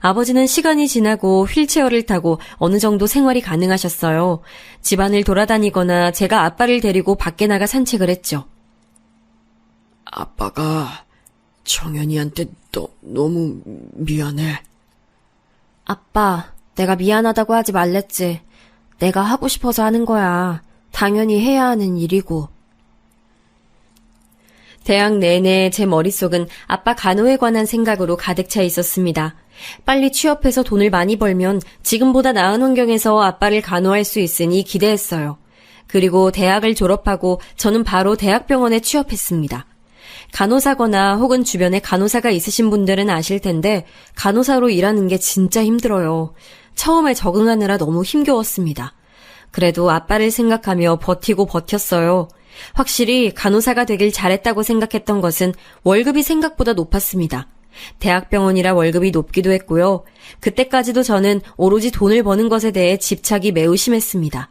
아버지는 시간이 지나고 휠체어를 타고 어느 정도 생활이 가능하셨어요. 집안을 돌아다니거나 제가 아빠를 데리고 밖에 나가 산책을 했죠. 아빠가 정연이한테 너무 미안해. 아빠, 내가 미안하다고 하지 말랬지. 내가 하고 싶어서 하는 거야. 당연히 해야 하는 일이고. 대학 내내 제 머릿속은 아빠 간호에 관한 생각으로 가득 차 있었습니다. 빨리 취업해서 돈을 많이 벌면 지금보다 나은 환경에서 아빠를 간호할 수 있으니 기대했어요. 그리고 대학을 졸업하고 저는 바로 대학병원에 취업했습니다. 간호사거나 혹은 주변에 간호사가 있으신 분들은 아실 텐데 간호사로 일하는 게 진짜 힘들어요. 처음에 적응하느라 너무 힘겨웠습니다. 그래도 아빠를 생각하며 버티고 버텼어요. 확실히 간호사가 되길 잘했다고 생각했던 것은 월급이 생각보다 높았습니다. 대학병원이라 월급이 높기도 했고요. 그때까지도 저는 오로지 돈을 버는 것에 대해 집착이 매우 심했습니다.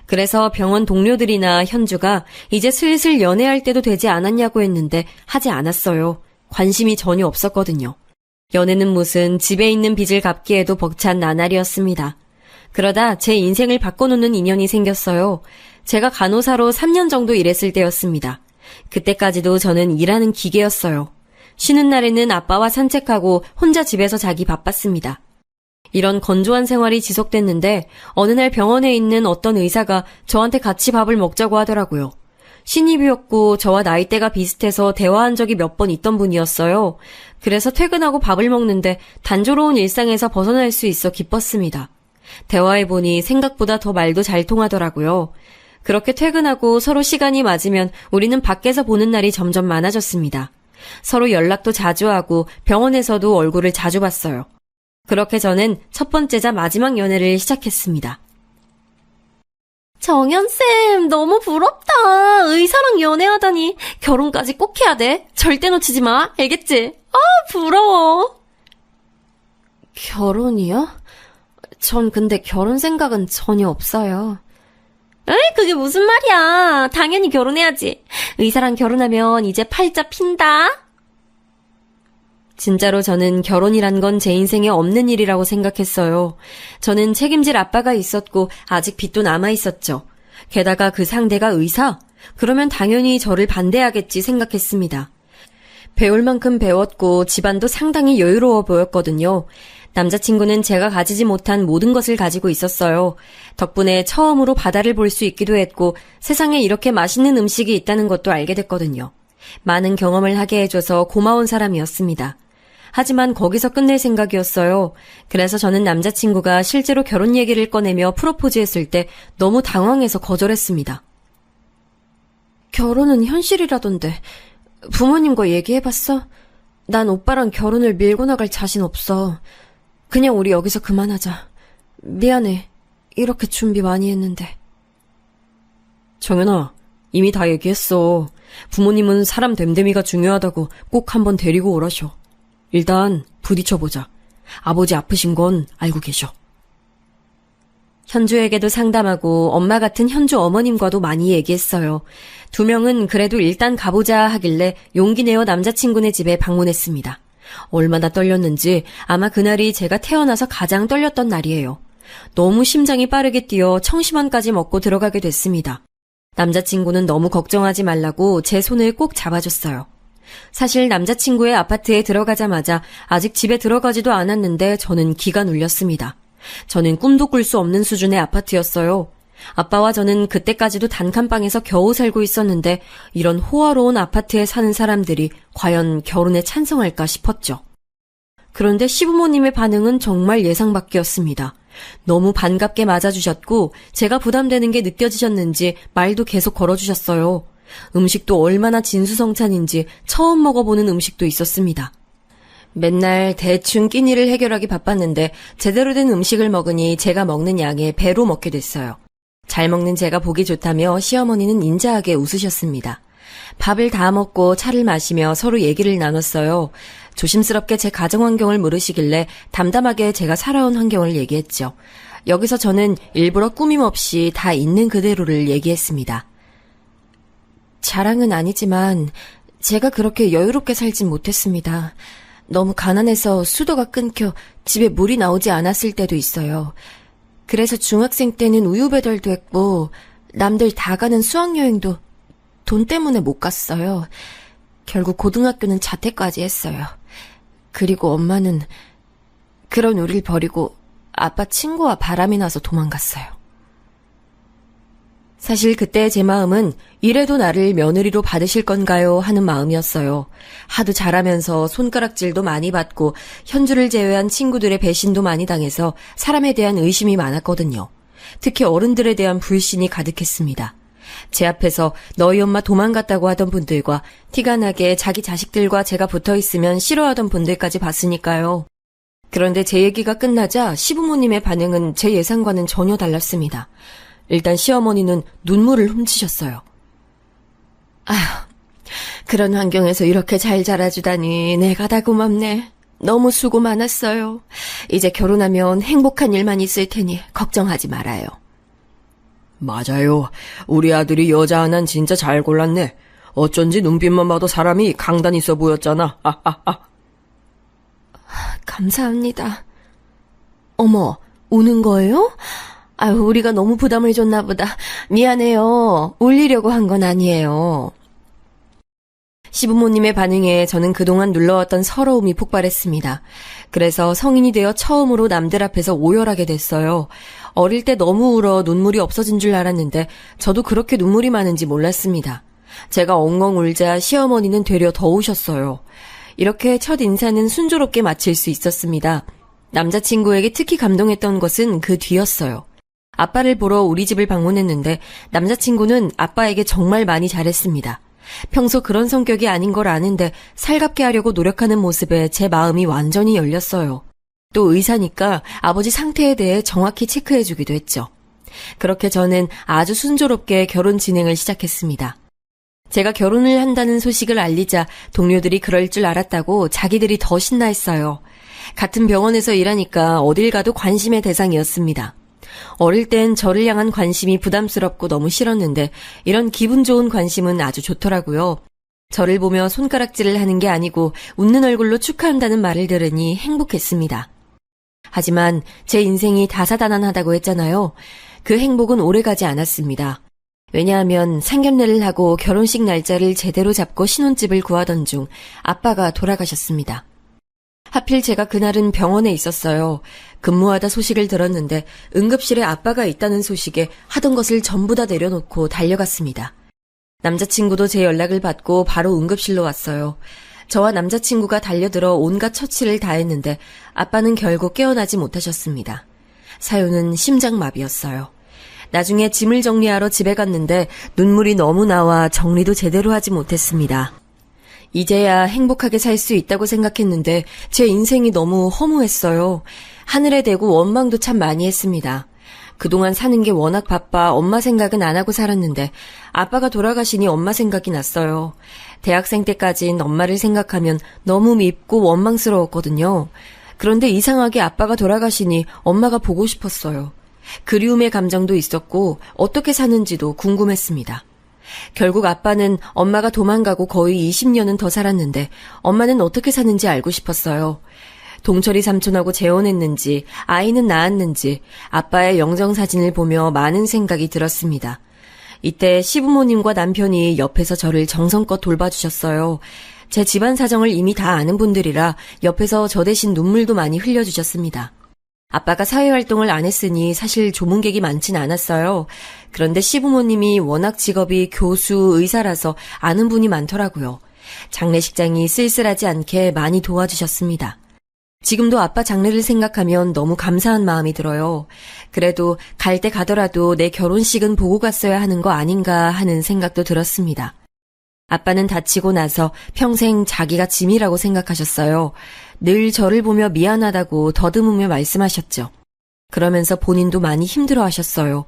그래서 병원 동료들이나 현주가 이제 슬슬 연애할 때도 되지 않았냐고 했는데 하지 않았어요. 관심이 전혀 없었거든요. 연애는 무슨 집에 있는 빚을 갚기에도 벅찬 나날이었습니다. 그러다 제 인생을 바꿔놓는 인연이 생겼어요. 제가 간호사로 3년 정도 일했을 때였습니다. 그때까지도 저는 일하는 기계였어요. 쉬는 날에는 아빠와 산책하고 혼자 집에서 자기 바빴습니다. 이런 건조한 생활이 지속됐는데 어느 날 병원에 있는 어떤 의사가 저한테 같이 밥을 먹자고 하더라고요. 신입이었고 저와 나이대가 비슷해서 대화한 적이 몇 번 있던 분이었어요. 그래서 퇴근하고 밥을 먹는데 단조로운 일상에서 벗어날 수 있어 기뻤습니다. 대화해보니 생각보다 더 말도 잘 통하더라고요. 그렇게 퇴근하고 서로 시간이 맞으면 우리는 밖에서 보는 날이 점점 많아졌습니다. 서로 연락도 자주 하고 병원에서도 얼굴을 자주 봤어요. 그렇게 저는 첫 번째자 마지막 연애를 시작했습니다. 정연쌤, 너무 부럽다. 의사랑 연애하다니. 결혼까지 꼭 해야 돼. 절대 놓치지 마. 알겠지? 아, 부러워. 결혼이요? 전 근데 결혼 생각은 전혀 없어요. 에이, 그게 무슨 말이야. 당연히 결혼해야지. 의사랑 결혼하면 이제 팔자 핀다. 진짜로 저는 결혼이란 건 제 인생에 없는 일이라고 생각했어요. 저는 책임질 아빠가 있었고 아직 빚도 남아있었죠. 게다가 그 상대가 의사? 그러면 당연히 저를 반대하겠지 생각했습니다. 배울 만큼 배웠고 집안도 상당히 여유로워 보였거든요. 남자친구는 제가 가지지 못한 모든 것을 가지고 있었어요. 덕분에 처음으로 바다를 볼 수 있기도 했고 세상에 이렇게 맛있는 음식이 있다는 것도 알게 됐거든요. 많은 경험을 하게 해줘서 고마운 사람이었습니다. 하지만 거기서 끝낼 생각이었어요. 그래서 저는 남자친구가 실제로 결혼 얘기를 꺼내며 프로포즈했을 때 너무 당황해서 거절했습니다. 결혼은 현실이라던데 부모님과 얘기해봤어? 난 오빠랑 결혼을 밀고 나갈 자신 없어. 그냥 우리 여기서 그만하자. 미안해. 이렇게 준비 많이 했는데. 정연아, 이미 다 얘기했어. 부모님은 사람 됨됨이가 중요하다고 꼭 한번 데리고 오라셔. 일단 부딪혀보자. 아버지 아프신 건 알고 계셔. 현주에게도 상담하고 엄마 같은 현주 어머님과도 많이 얘기했어요. 두 명은 그래도 일단 가보자 하길래 용기 내어 남자친구네 집에 방문했습니다. 얼마나 떨렸는지 아마 그날이 제가 태어나서 가장 떨렸던 날이에요. 너무 심장이 빠르게 뛰어 청심환까지 먹고 들어가게 됐습니다. 남자친구는 너무 걱정하지 말라고 제 손을 꼭 잡아줬어요. 사실 남자친구의 아파트에 들어가자마자 아직 집에 들어가지도 않았는데 저는 기가 눌렸습니다. 저는 꿈도 꿀 수 없는 수준의 아파트였어요. 아빠와 저는 그때까지도 단칸방에서 겨우 살고 있었는데 이런 호화로운 아파트에 사는 사람들이 과연 결혼에 찬성할까 싶었죠. 그런데 시부모님의 반응은 정말 예상 밖이었습니다. 너무 반갑게 맞아주셨고 제가 부담되는 게 느껴지셨는지 말도 계속 걸어주셨어요. 음식도 얼마나 진수성찬인지 처음 먹어보는 음식도 있었습니다. 맨날 대충 끼니를 해결하기 바빴는데 제대로 된 음식을 먹으니 제가 먹는 양에 배로 먹게 됐어요. 잘 먹는 제가 보기 좋다며 시어머니는 인자하게 웃으셨습니다. 밥을 다 먹고 차를 마시며 서로 얘기를 나눴어요. 조심스럽게 제 가정 환경을 물으시길래 담담하게 제가 살아온 환경을 얘기했죠. 여기서 저는 일부러 꾸밈 없이 다 있는 그대로를 얘기했습니다. 자랑은 아니지만 제가 그렇게 여유롭게 살진 못했습니다. 너무 가난해서 수도가 끊겨 집에 물이 나오지 않았을 때도 있어요. 그래서 중학생 때는 우유 배달도 했고 남들 다 가는 수학여행도 돈 때문에 못 갔어요. 결국 고등학교는 자퇴까지 했어요. 그리고 엄마는 그런 우릴 버리고 아빠 친구와 바람이 나서 도망갔어요. 사실 그때 제 마음은 이래도 나를 며느리로 받으실 건가요? 하는 마음이었어요. 하도 잘하면서 손가락질도 많이 받고 현주를 제외한 친구들의 배신도 많이 당해서 사람에 대한 의심이 많았거든요. 특히 어른들에 대한 불신이 가득했습니다. 제 앞에서 너희 엄마 도망갔다고 하던 분들과 티가 나게 자기 자식들과 제가 붙어있으면 싫어하던 분들까지 봤으니까요. 그런데 제 얘기가 끝나자 시부모님의 반응은 제 예상과는 전혀 달랐습니다. 일단 시어머니는 눈물을 훔치셨어요. 아휴, 그런 환경에서 이렇게 잘 자라주다니 내가 다 고맙네. 너무 수고 많았어요. 이제 결혼하면 행복한 일만 있을 테니 걱정하지 말아요. 맞아요. 우리 아들이 여자 하나는 진짜 잘 골랐네. 어쩐지 눈빛만 봐도 사람이 강단 있어 보였잖아. 감사합니다. 어머, 우는 거예요? 아유, 우리가 너무 부담을 줬나 보다. 미안해요. 울리려고 한 건 아니에요. 시부모님의 반응에 저는 그동안 눌러왔던 서러움이 폭발했습니다. 그래서 성인이 되어 처음으로 남들 앞에서 오열하게 됐어요. 어릴 때 너무 울어 눈물이 없어진 줄 알았는데 저도 그렇게 눈물이 많은지 몰랐습니다. 제가 엉엉 울자 시어머니는 되려 더 우셨어요. 이렇게 첫 인사는 순조롭게 마칠 수 있었습니다. 남자친구에게 특히 감동했던 것은 그 뒤였어요. 아빠를 보러 우리 집을 방문했는데 남자친구는 아빠에게 정말 많이 잘했습니다. 평소 그런 성격이 아닌 걸 아는데 살갑게 하려고 노력하는 모습에 제 마음이 완전히 열렸어요. 또 의사니까 아버지 상태에 대해 정확히 체크해주기도 했죠. 그렇게 저는 아주 순조롭게 결혼 진행을 시작했습니다. 제가 결혼을 한다는 소식을 알리자 동료들이 그럴 줄 알았다고 자기들이 더 신나했어요. 같은 병원에서 일하니까 어딜 가도 관심의 대상이었습니다. 어릴 땐 저를 향한 관심이 부담스럽고 너무 싫었는데 이런 기분 좋은 관심은 아주 좋더라고요. 저를 보며 손가락질을 하는 게 아니고 웃는 얼굴로 축하한다는 말을 들으니 행복했습니다. 하지만 제 인생이 다사다난하다고 했잖아요. 그 행복은 오래가지 않았습니다. 왜냐하면 상견례를 하고 결혼식 날짜를 제대로 잡고 신혼집을 구하던 중 아빠가 돌아가셨습니다. 하필 제가 그날은 병원에 있었어요. 근무하다 소식을 들었는데 응급실에 아빠가 있다는 소식에 하던 것을 전부 다 내려놓고 달려갔습니다. 남자친구도 제 연락을 받고 바로 응급실로 왔어요. 저와 남자친구가 달려들어 온갖 처치를 다했는데 아빠는 결국 깨어나지 못하셨습니다. 사유는 심장마비였어요. 나중에 짐을 정리하러 집에 갔는데 눈물이 너무 나와 정리도 제대로 하지 못했습니다. 이제야 행복하게 살 수 있다고 생각했는데 제 인생이 너무 허무했어요. 하늘에 대고 원망도 참 많이 했습니다. 그동안 사는 게 워낙 바빠 엄마 생각은 안 하고 살았는데 아빠가 돌아가시니 엄마 생각이 났어요. 대학생 때까진 엄마를 생각하면 너무 밉고 원망스러웠거든요. 그런데 이상하게 아빠가 돌아가시니 엄마가 보고 싶었어요. 그리움의 감정도 있었고 어떻게 사는지도 궁금했습니다. 결국 아빠는 엄마가 도망가고 거의 20년은 더 살았는데 엄마는 어떻게 사는지 알고 싶었어요. 동철이 삼촌하고 재혼했는지 아이는 낳았는지 아빠의 영정사진을 보며 많은 생각이 들었습니다. 이때 시부모님과 남편이 옆에서 저를 정성껏 돌봐주셨어요. 제 집안 사정을 이미 다 아는 분들이라 옆에서 저 대신 눈물도 많이 흘려주셨습니다. 아빠가 사회활동을 안 했으니 사실 조문객이 많진 않았어요. 그런데 시부모님이 워낙 직업이 교수, 의사라서 아는 분이 많더라고요. 장례식장이 쓸쓸하지 않게 많이 도와주셨습니다. 지금도 아빠 장례를 생각하면 너무 감사한 마음이 들어요. 그래도 갈 때 가더라도 내 결혼식은 보고 갔어야 하는 거 아닌가 하는 생각도 들었습니다. 아빠는 다치고 나서 평생 자기가 짐이라고 생각하셨어요. 늘 저를 보며 미안하다고 더듬으며 말씀하셨죠. 그러면서 본인도 많이 힘들어하셨어요.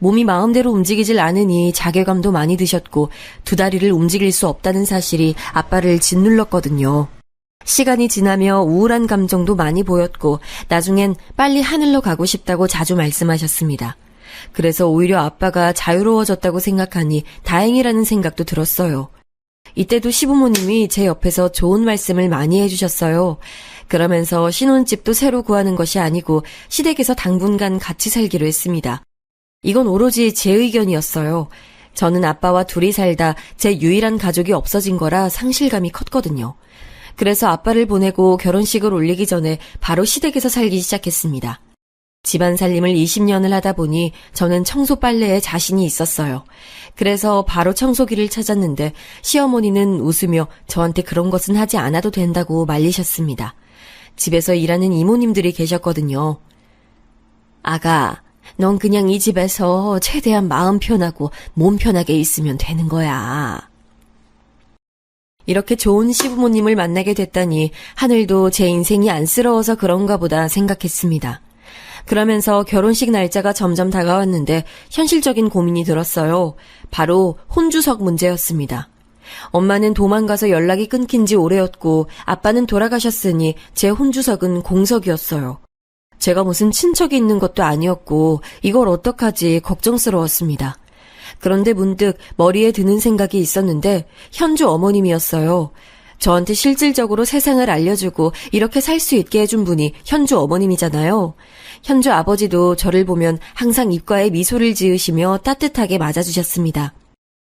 몸이 마음대로 움직이질 않으니 자괴감도 많이 드셨고 2다리를 움직일 수 없다는 사실이 아빠를 짓눌렀거든요. 시간이 지나며 우울한 감정도 많이 보였고 나중엔 빨리 하늘로 가고 싶다고 자주 말씀하셨습니다. 그래서 오히려 아빠가 자유로워졌다고 생각하니 다행이라는 생각도 들었어요. 이때도 시부모님이 제 옆에서 좋은 말씀을 많이 해주셨어요. 그러면서 신혼집도 새로 구하는 것이 아니고 시댁에서 당분간 같이 살기로 했습니다. 이건 오로지 제 의견이었어요. 저는 아빠와 둘이 살다 제 유일한 가족이 없어진 거라 상실감이 컸거든요. 그래서 아빠를 보내고 결혼식을 올리기 전에 바로 시댁에서 살기 시작했습니다. 집안 살림을 20년을 하다 보니 저는 청소 빨래에 자신이 있었어요. 그래서 바로 청소기를 찾았는데 시어머니는 웃으며 저한테 그런 것은 하지 않아도 된다고 말리셨습니다. 집에서 일하는 이모님들이 계셨거든요. 아가, 넌 그냥 이 집에서 최대한 마음 편하고 몸 편하게 있으면 되는 거야. 이렇게 좋은 시부모님을 만나게 됐다니 하늘도 제 인생이 안쓰러워서 그런가 보다 생각했습니다. 그러면서 결혼식 날짜가 점점 다가왔는데 현실적인 고민이 들었어요. 바로 혼주석 문제였습니다. 엄마는 도망가서 연락이 끊긴 지 오래였고 아빠는 돌아가셨으니 제 혼주석은 공석이었어요. 제가 무슨 친척이 있는 것도 아니었고 이걸 어떡하지 걱정스러웠습니다. 그런데 문득 머리에 드는 생각이 있었는데 현주 어머님이었어요. 저한테 실질적으로 세상을 알려주고 이렇게 살 수 있게 해준 분이 현주 어머님이잖아요. 현주 아버지도 저를 보면 항상 입가에 미소를 지으시며 따뜻하게 맞아주셨습니다.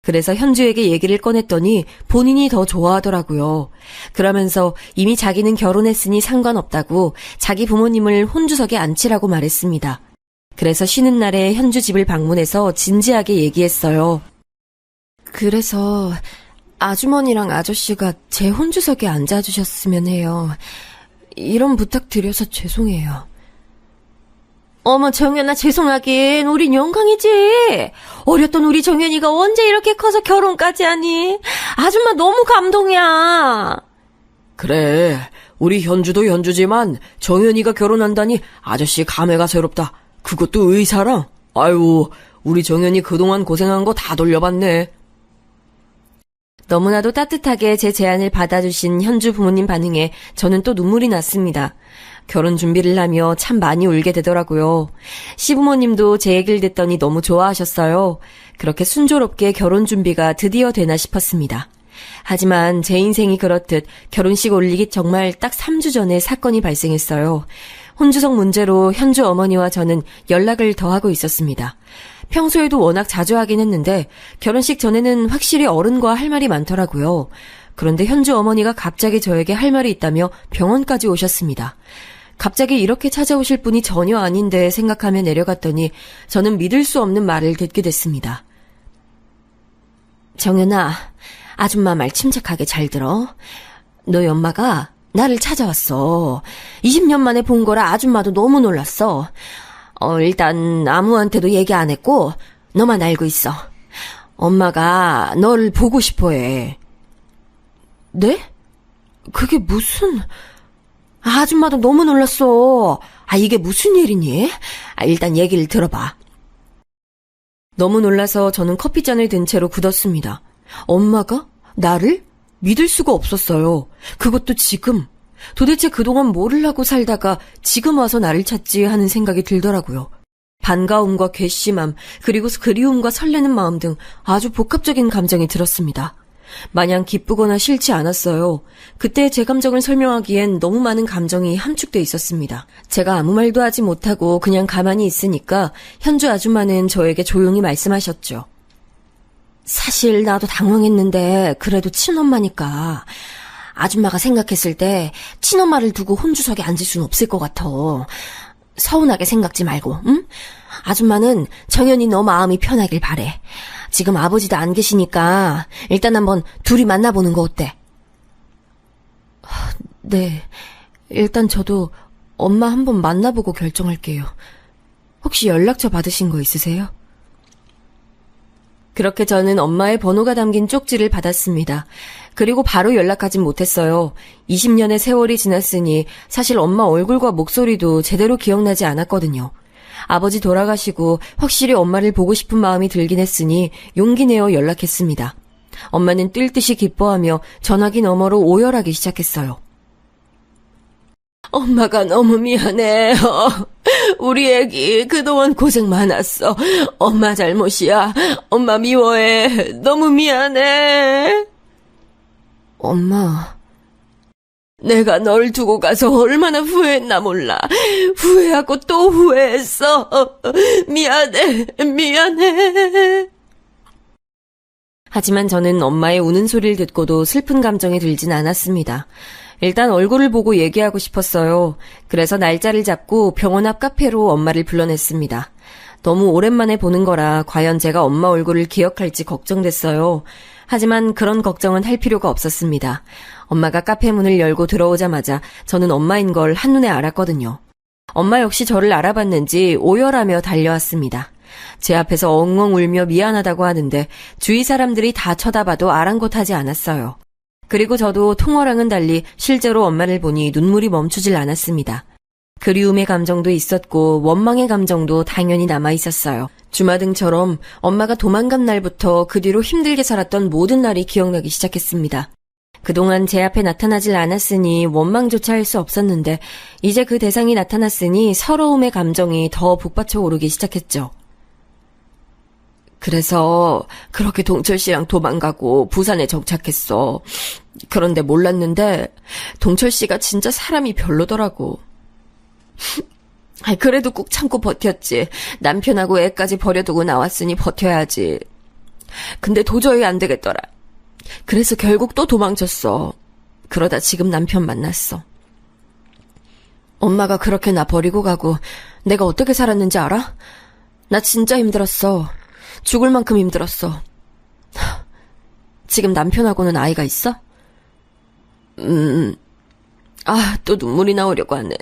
그래서 현주에게 얘기를 꺼냈더니 본인이 더 좋아하더라고요. 그러면서 이미 자기는 결혼했으니 상관없다고 자기 부모님을 혼주석에 앉히라고 말했습니다. 그래서 쉬는 날에 현주 집을 방문해서 진지하게 얘기했어요. 그래서 아주머니랑 아저씨가 제 혼주석에 앉아주셨으면 해요. 이런 부탁 드려서 죄송해요. 어머, 정연아, 죄송하긴. 우린 영광이지. 어렸던 우리 정연이가 언제 이렇게 커서 결혼까지 하니? 아줌마 너무 감동이야. 그래, 우리 현주도 현주지만 정연이가 결혼한다니 아저씨 감회가 새롭다. 그것도 의사랑? 아유, 우리 정연이 그동안 고생한 거 다 돌려봤네. 너무나도 따뜻하게 제 제안을 받아주신 현주 부모님 반응에 저는 또 눈물이 났습니다. 결혼 준비를 하며 참 많이 울게 되더라고요. 시부모님도 제 얘기를 듣더니 너무 좋아하셨어요. 그렇게 순조롭게 결혼 준비가 드디어 되나 싶었습니다. 하지만 제 인생이 그렇듯 결혼식 올리기 정말 딱 3주 전에 사건이 발생했어요. 혼주석 문제로 현주 어머니와 저는 연락을 더 하고 있었습니다. 평소에도 워낙 자주 하긴 했는데 결혼식 전에는 확실히 어른과 할 말이 많더라고요. 그런데 현주 어머니가 갑자기 저에게 할 말이 있다며 병원까지 오셨습니다. 갑자기 이렇게 찾아오실 분이 전혀 아닌데 생각하며 내려갔더니 저는 믿을 수 없는 말을 듣게 됐습니다. 정연아, 아줌마 말 침착하게 잘 들어. 너희 엄마가 나를 찾아왔어. 20년 만에 본 거라 아줌마도 너무 놀랐어. 일단 아무한테도 얘기 안 했고 너만 알고 있어. 엄마가 너를 보고 싶어 해. 네? 그게 무슨... 아줌마도 너무 놀랐어. 이게 무슨 일이니? 일단 얘기를 들어봐. 너무 놀라서 저는 커피잔을 든 채로 굳었습니다. 엄마가? 나를? 믿을 수가 없었어요. 그것도 지금. 도대체 그동안 뭐를 하고 살다가 지금 와서 나를 찾지 하는 생각이 들더라고요. 반가움과 괘씸함, 그리고 그리움과 설레는 마음 등 아주 복합적인 감정이 들었습니다. 마냥 기쁘거나 싫지 않았어요. 그때 제 감정을 설명하기엔 너무 많은 감정이 함축돼 있었습니다. 제가 아무 말도 하지 못하고 그냥 가만히 있으니까 현주 아줌마는 저에게 조용히 말씀하셨죠. 사실 나도 당황했는데 그래도 친엄마니까 아줌마가 생각했을 때 친엄마를 두고 혼주석에 앉을 수는 없을 것 같아. 서운하게 생각지 말고, 응? 아줌마는 정연이 너 마음이 편하길 바래. 지금 아버지도 안 계시니까 일단 한번 둘이 만나보는 거 어때? 네, 일단 저도 엄마 한번 만나보고 결정할게요. 혹시 연락처 받으신 거 있으세요? 그렇게 저는 엄마의 번호가 담긴 쪽지를 받았습니다. 그리고 바로 연락하진 못했어요. 20년의 세월이 지났으니 사실 엄마 얼굴과 목소리도 제대로 기억나지 않았거든요. 아버지 돌아가시고 확실히 엄마를 보고 싶은 마음이 들긴 했으니 용기 내어 연락했습니다. 엄마는 뛸 듯이 기뻐하며 전화기 너머로 오열하기 시작했어요. 엄마가 너무 미안해. 우리 애기 그동안 고생 많았어. 엄마 잘못이야. 엄마 미워해. 너무 미안해. 엄마, 내가 널 두고 가서 얼마나 후회했나 몰라. 후회하고 또 후회했어. 미안해. 미안해. 하지만 저는 엄마의 우는 소리를 듣고도 슬픈 감정이 들진 않았습니다. 일단 얼굴을 보고 얘기하고 싶었어요. 그래서 날짜를 잡고 병원 앞 카페로 엄마를 불러냈습니다. 너무 오랜만에 보는 거라 과연 제가 엄마 얼굴을 기억할지 걱정됐어요. 하지만 그런 걱정은 할 필요가 없었습니다. 엄마가 카페 문을 열고 들어오자마자 저는 엄마인 걸 한눈에 알았거든요. 엄마 역시 저를 알아봤는지 오열하며 달려왔습니다. 제 앞에서 엉엉 울며 미안하다고 하는데 주위 사람들이 다 쳐다봐도 아랑곳하지 않았어요. 그리고 저도 통화랑은 달리 실제로 엄마를 보니 눈물이 멈추질 않았습니다. 그리움의 감정도 있었고 원망의 감정도 당연히 남아있었어요. 주마등처럼 엄마가 도망간 날부터 그 뒤로 힘들게 살았던 모든 날이 기억나기 시작했습니다. 그동안 제 앞에 나타나질 않았으니 원망조차 할 수 없었는데 이제 그 대상이 나타났으니 서러움의 감정이 더 북받쳐 오르기 시작했죠. 그래서 그렇게 동철 씨랑 도망가고 부산에 정착했어. 그런데 몰랐는데 동철 씨가 진짜 사람이 별로더라고. 그래도 꾹 참고 버텼지. 남편하고 애까지 버려두고 나왔으니 버텨야지. 근데 도저히 안 되겠더라. 그래서 결국 또 도망쳤어. 그러다 지금 남편 만났어. 엄마가 그렇게 나 버리고 가고 내가 어떻게 살았는지 알아? 나 진짜 힘들었어. 죽을 만큼 힘들었어. 지금 남편하고는 아이가 있어? 또 눈물이 나오려고 하네.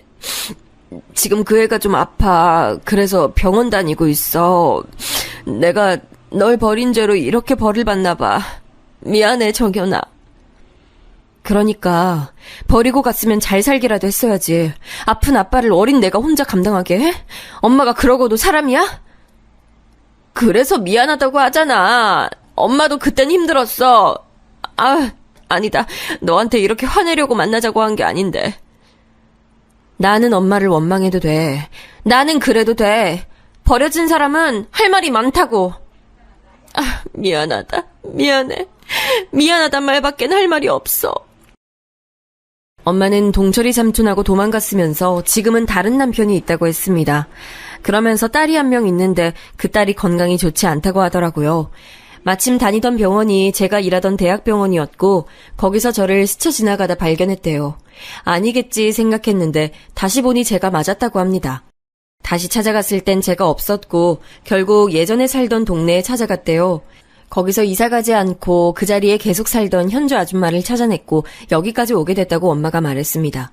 지금 그 애가 좀 아파. 그래서 병원 다니고 있어. 내가 널 버린 죄로 이렇게 벌을 받나 봐. 미안해, 정연아. 그러니까 버리고 갔으면 잘 살기라도 했어야지. 아픈 아빠를 어린 내가 혼자 감당하게 해? 엄마가 그러고도 사람이야? 그래서 미안하다고 하잖아. 엄마도 그땐 힘들었어. 아니다. 너한테 이렇게 화내려고 만나자고 한 게 아닌데. 나는 엄마를 원망해도 돼. 나는 그래도 돼. 버려진 사람은 할 말이 많다고. 미안하다. 미안해. 미안하단 말밖엔 할 말이 없어. 엄마는 동철이 삼촌하고 도망갔으면서 지금은 다른 남편이 있다고 했습니다. 그러면서 딸이 한 명 있는데 그 딸이 건강이 좋지 않다고 하더라고요. 마침 다니던 병원이 제가 일하던 대학병원이었고 거기서 저를 스쳐 지나가다 발견했대요. 아니겠지 생각했는데 다시 보니 제가 맞았다고 합니다. 다시 찾아갔을 땐 제가 없었고 결국 예전에 살던 동네에 찾아갔대요. 거기서 이사가지 않고 그 자리에 계속 살던 현주 아줌마를 찾아냈고 여기까지 오게 됐다고 엄마가 말했습니다.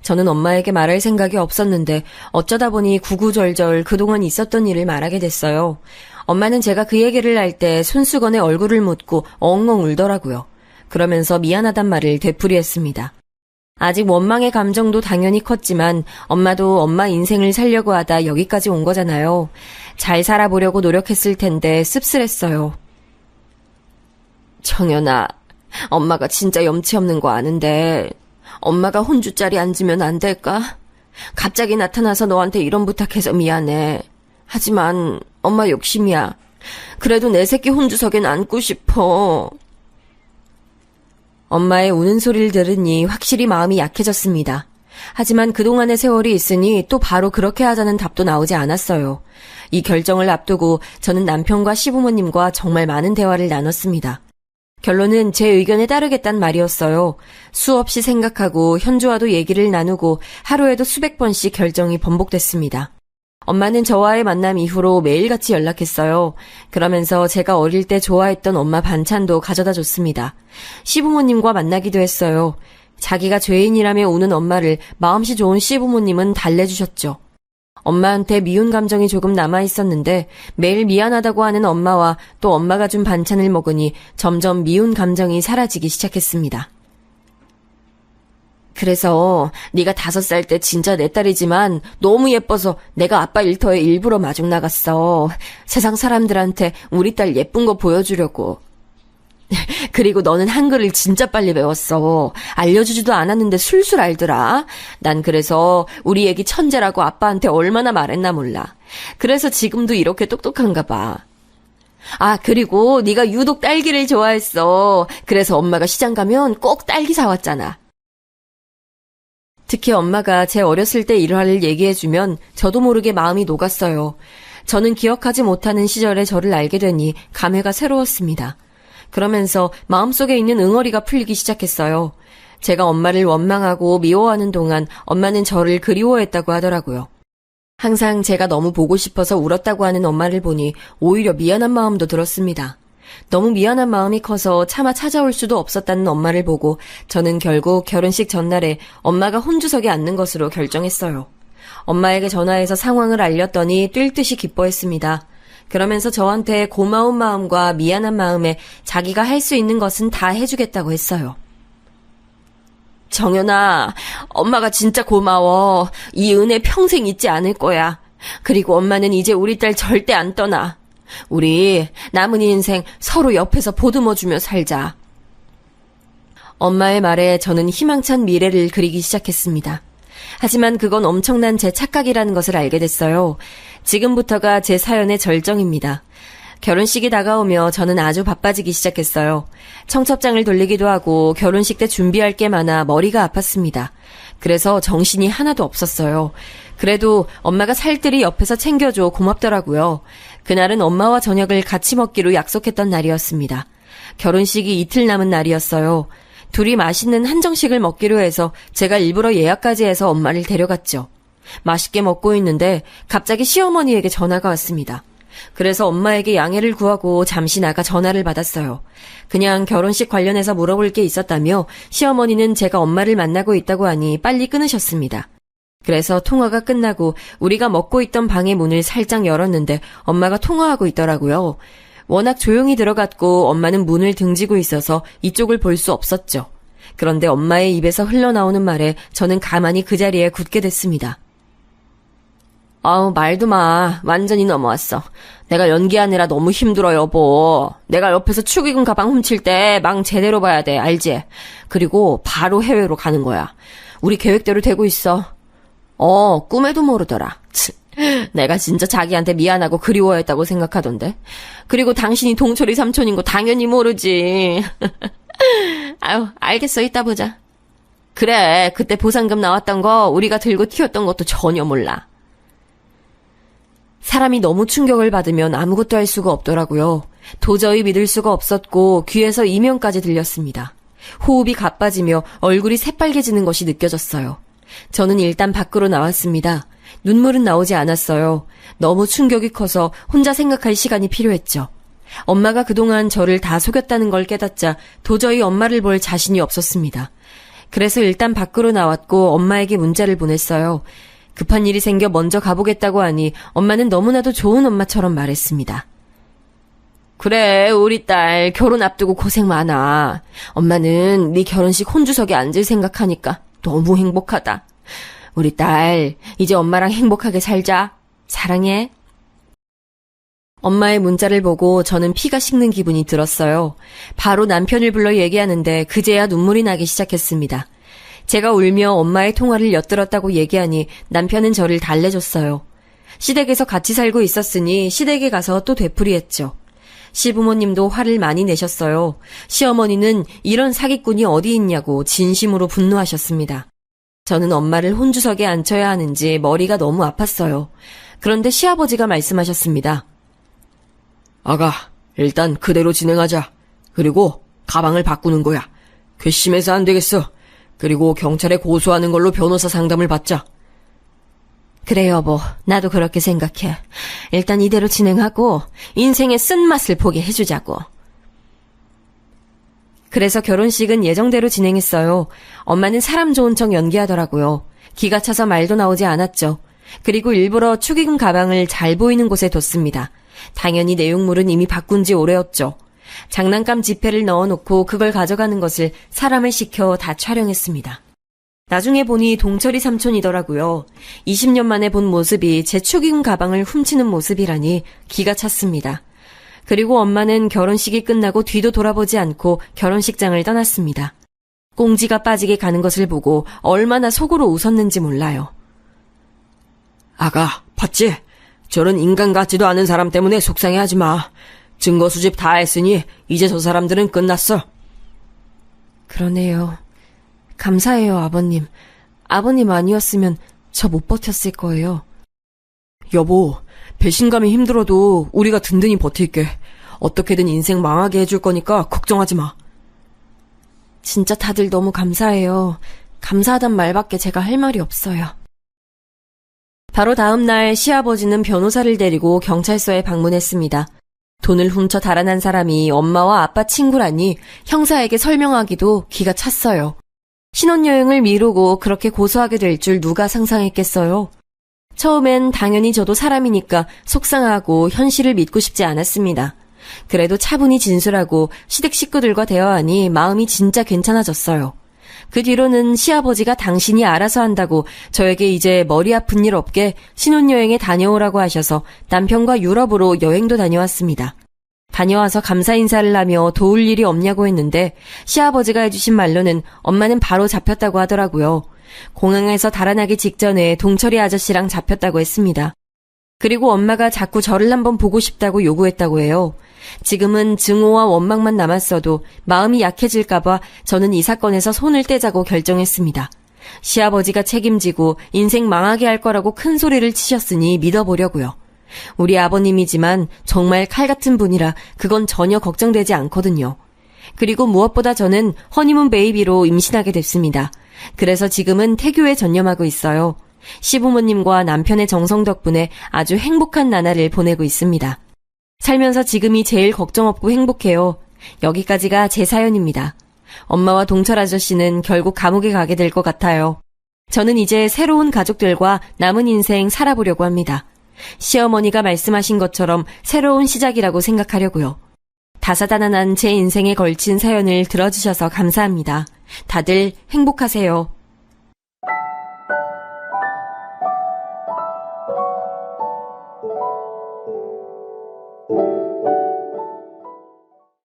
저는 엄마에게 말할 생각이 없었는데 어쩌다 보니 구구절절 그동안 있었던 일을 말하게 됐어요. 엄마는 제가 그 얘기를 할 때 손수건에 얼굴을 묻고 엉엉 울더라고요. 그러면서 미안하단 말을 되풀이했습니다. 아직 원망의 감정도 당연히 컸지만 엄마도 엄마 인생을 살려고 하다 여기까지 온 거잖아요. 잘 살아보려고 노력했을 텐데 씁쓸했어요. 정연아, 엄마가 진짜 염치 없는 거 아는데 엄마가 혼주자리 앉으면 안 될까? 갑자기 나타나서 너한테 이런 부탁해서 미안해. 하지만 엄마 욕심이야. 그래도 내 새끼 혼주석엔 앉고 싶어. 엄마의 우는 소리를 들으니 확실히 마음이 약해졌습니다. 하지만 그동안의 세월이 있으니 또 바로 그렇게 하자는 답도 나오지 않았어요. 이 결정을 앞두고 저는 남편과 시부모님과 정말 많은 대화를 나눴습니다. 결론은 제 의견에 따르겠단 말이었어요. 수없이 생각하고 현주와도 얘기를 나누고 하루에도 수백 번씩 결정이 번복됐습니다. 엄마는 저와의 만남 이후로 매일같이 연락했어요. 그러면서 제가 어릴 때 좋아했던 엄마 반찬도 가져다 줬습니다. 시부모님과 만나기도 했어요. 자기가 죄인이라며 우는 엄마를 마음씨 좋은 시부모님은 달래주셨죠. 엄마한테 미운 감정이 조금 남아있었는데 매일 미안하다고 하는 엄마와 또 엄마가 준 반찬을 먹으니 점점 미운 감정이 사라지기 시작했습니다. 그래서 네가 5살 때 진짜 내 딸이지만 너무 예뻐서 내가 아빠 일터에 일부러 마중 나갔어. 세상 사람들한테 우리 딸 예쁜 거 보여주려고. 그리고 너는 한글을 진짜 빨리 배웠어. 알려주지도 않았는데 술술 알더라. 난 그래서 우리 애기 천재라고 아빠한테 얼마나 말했나 몰라. 그래서 지금도 이렇게 똑똑한가 봐. 아, 그리고 네가 유독 딸기를 좋아했어. 그래서 엄마가 시장 가면 꼭 딸기 사왔잖아. 특히 엄마가 제 어렸을 때 일화를 얘기해주면 저도 모르게 마음이 녹았어요. 저는 기억하지 못하는 시절의 저를 알게 되니 감회가 새로웠습니다. 그러면서 마음속에 있는 응어리가 풀리기 시작했어요. 제가 엄마를 원망하고 미워하는 동안 엄마는 저를 그리워했다고 하더라고요. 항상 제가 너무 보고 싶어서 울었다고 하는 엄마를 보니 오히려 미안한 마음도 들었습니다. 너무 미안한 마음이 커서 차마 찾아올 수도 없었다는 엄마를 보고 저는 결국 결혼식 전날에 엄마가 혼주석에 앉는 것으로 결정했어요. 엄마에게 전화해서 상황을 알렸더니 뛸 듯이 기뻐했습니다. 그러면서 저한테 고마운 마음과 미안한 마음에 자기가 할 수 있는 것은 다 해주겠다고 했어요. 정연아, 엄마가 진짜 고마워. 이 은혜 평생 잊지 않을 거야. 그리고 엄마는 이제 우리 딸 절대 안 떠나. 우리 남은 인생 서로 옆에서 보듬어주며 살자. 엄마의 말에 저는 희망찬 미래를 그리기 시작했습니다. 하지만 그건 엄청난 제 착각이라는 것을 알게 됐어요. 지금부터가 제 사연의 절정입니다. 결혼식이 다가오며 저는 아주 바빠지기 시작했어요. 청첩장을 돌리기도 하고 결혼식 때 준비할 게 많아 머리가 아팠습니다. 그래서 정신이 하나도 없었어요. 그래도 엄마가 살뜰히 옆에서 챙겨줘 고맙더라고요. 그날은 엄마와 저녁을 같이 먹기로 약속했던 날이었습니다. 결혼식이 이틀 남은 날이었어요. 둘이 맛있는 한정식을 먹기로 해서 제가 일부러 예약까지 해서 엄마를 데려갔죠. 맛있게 먹고 있는데 갑자기 시어머니에게 전화가 왔습니다. 그래서 엄마에게 양해를 구하고 잠시 나가 전화를 받았어요. 그냥 결혼식 관련해서 물어볼 게 있었다며 시어머니는 제가 엄마를 만나고 있다고 하니 빨리 끊으셨습니다. 그래서 통화가 끝나고 우리가 먹고 있던 방의 문을 살짝 열었는데 엄마가 통화하고 있더라고요. 워낙 조용히 들어갔고 엄마는 문을 등지고 있어서 이쪽을 볼 수 없었죠. 그런데 엄마의 입에서 흘러나오는 말에 저는 가만히 그 자리에 굳게 됐습니다. 아우, 말도 마. 완전히 넘어왔어. 내가 연기하느라 너무 힘들어, 여보. 내가 옆에서 축의금 가방 훔칠 때 망 제대로 봐야 돼, 알지? 그리고 바로 해외로 가는 거야. 우리 계획대로 되고 있어. 꿈에도 모르더라. 내가 진짜 자기한테 미안하고 그리워했다고 생각하던데. 그리고 당신이 동철이 삼촌인 거 당연히 모르지. 아유, 알겠어. 이따 보자. 그래, 그때 보상금 나왔던 거 우리가 들고 튀었던 것도 전혀 몰라. 사람이 너무 충격을 받으면 아무것도 할 수가 없더라고요. 도저히 믿을 수가 없었고 귀에서 이명까지 들렸습니다. 호흡이 가빠지며 얼굴이 새빨개지는 것이 느껴졌어요. 저는 일단 밖으로 나왔습니다. 눈물은 나오지 않았어요. 너무 충격이 커서 혼자 생각할 시간이 필요했죠. 엄마가 그동안 저를 다 속였다는 걸 깨닫자 도저히 엄마를 볼 자신이 없었습니다. 그래서 일단 밖으로 나왔고 엄마에게 문자를 보냈어요. 급한 일이 생겨 먼저 가보겠다고 하니 엄마는 너무나도 좋은 엄마처럼 말했습니다. 그래, 우리 딸 결혼 앞두고 고생 많아. 엄마는 네 결혼식 혼주석에 앉을 생각하니까 너무 행복하다. 우리 딸, 이제 엄마랑 행복하게 살자. 사랑해. 엄마의 문자를 보고 저는 피가 식는 기분이 들었어요. 바로 남편을 불러 얘기하는데 그제야 눈물이 나기 시작했습니다. 제가 울며 엄마의 통화를 엿들었다고 얘기하니 남편은 저를 달래줬어요. 시댁에서 같이 살고 있었으니 시댁에 가서 또 되풀이했죠. 시부모님도 화를 많이 내셨어요. 시어머니는 이런 사기꾼이 어디 있냐고 진심으로 분노하셨습니다. 저는 엄마를 혼주석에 앉혀야 하는지 머리가 너무 아팠어요. 그런데 시아버지가 말씀하셨습니다. 아가, 일단 그대로 진행하자. 그리고 가방을 바꾸는 거야. 괘씸해서 안 되겠어. 그리고 경찰에 고소하는 걸로 변호사 상담을 받자. 그래 여보, 나도 그렇게 생각해. 일단 이대로 진행하고 인생의 쓴맛을 보게 해주자고. 그래서 결혼식은 예정대로 진행했어요. 엄마는 사람 좋은 척 연기하더라고요. 기가 차서 말도 나오지 않았죠. 그리고 일부러 축의금 가방을 잘 보이는 곳에 뒀습니다. 당연히 내용물은 이미 바꾼 지 오래였죠. 장난감 지폐를 넣어놓고 그걸 가져가는 것을 사람을 시켜 다 촬영했습니다. 나중에 보니 동철이 삼촌이더라고요. 20년 만에 본 모습이 제 축의금 가방을 훔치는 모습이라니 기가 찼습니다. 그리고 엄마는 결혼식이 끝나고 뒤도 돌아보지 않고 결혼식장을 떠났습니다. 꽁지가 빠지게 가는 것을 보고 얼마나 속으로 웃었는지 몰라요. 아가, 봤지? 저런 인간 같지도 않은 사람 때문에 속상해하지 마. 증거 수집 다 했으니 이제 저 사람들은 끝났어. 그러네요. 감사해요, 아버님. 아버님 아니었으면 저 못 버텼을 거예요. 여보, 배신감이 힘들어도 우리가 든든히 버틸게. 어떻게든 인생 망하게 해줄 거니까 걱정하지 마. 진짜 다들 너무 감사해요. 감사하단 말밖에 제가 할 말이 없어요. 바로 다음 날 시아버지는 변호사를 데리고 경찰서에 방문했습니다. 돈을 훔쳐 달아난 사람이 엄마와 아빠 친구라니 형사에게 설명하기도 기가 찼어요. 신혼여행을 미루고 그렇게 고소하게 될 줄 누가 상상했겠어요. 처음엔 당연히 저도 사람이니까 속상하고 현실을 믿고 싶지 않았습니다. 그래도 차분히 진술하고 시댁 식구들과 대화하니 마음이 진짜 괜찮아졌어요. 그 뒤로는 시아버지가 당신이 알아서 한다고 저에게 이제 머리 아픈 일 없게 신혼여행에 다녀오라고 하셔서 남편과 유럽으로 여행도 다녀왔습니다. 다녀와서 감사 인사를 하며 도울 일이 없냐고 했는데 시아버지가 해주신 말로는 엄마는 바로 잡혔다고 하더라고요. 공항에서 달아나기 직전에 동철이 아저씨랑 잡혔다고 했습니다. 그리고 엄마가 자꾸 저를 한번 보고 싶다고 요구했다고 해요. 지금은 증오와 원망만 남았어도 마음이 약해질까봐 저는 이 사건에서 손을 떼자고 결정했습니다. 시아버지가 책임지고 인생 망하게 할 거라고 큰 소리를 치셨으니 믿어보려고요. 우리 아버님이지만 정말 칼 같은 분이라 그건 전혀 걱정되지 않거든요. 그리고 무엇보다 저는 허니문 베이비로 임신하게 됐습니다. 그래서 지금은 태교에 전념하고 있어요. 시부모님과 남편의 정성 덕분에 아주 행복한 나날을 보내고 있습니다. 살면서 지금이 제일 걱정 없고 행복해요. 여기까지가 제 사연입니다. 엄마와 동철 아저씨는 결국 감옥에 가게 될 것 같아요. 저는 이제 새로운 가족들과 남은 인생 살아보려고 합니다. 시어머니가 말씀하신 것처럼 새로운 시작이라고 생각하려고요. 다사다난한 제 인생에 걸친 사연을 들어주셔서 감사합니다. 다들 행복하세요.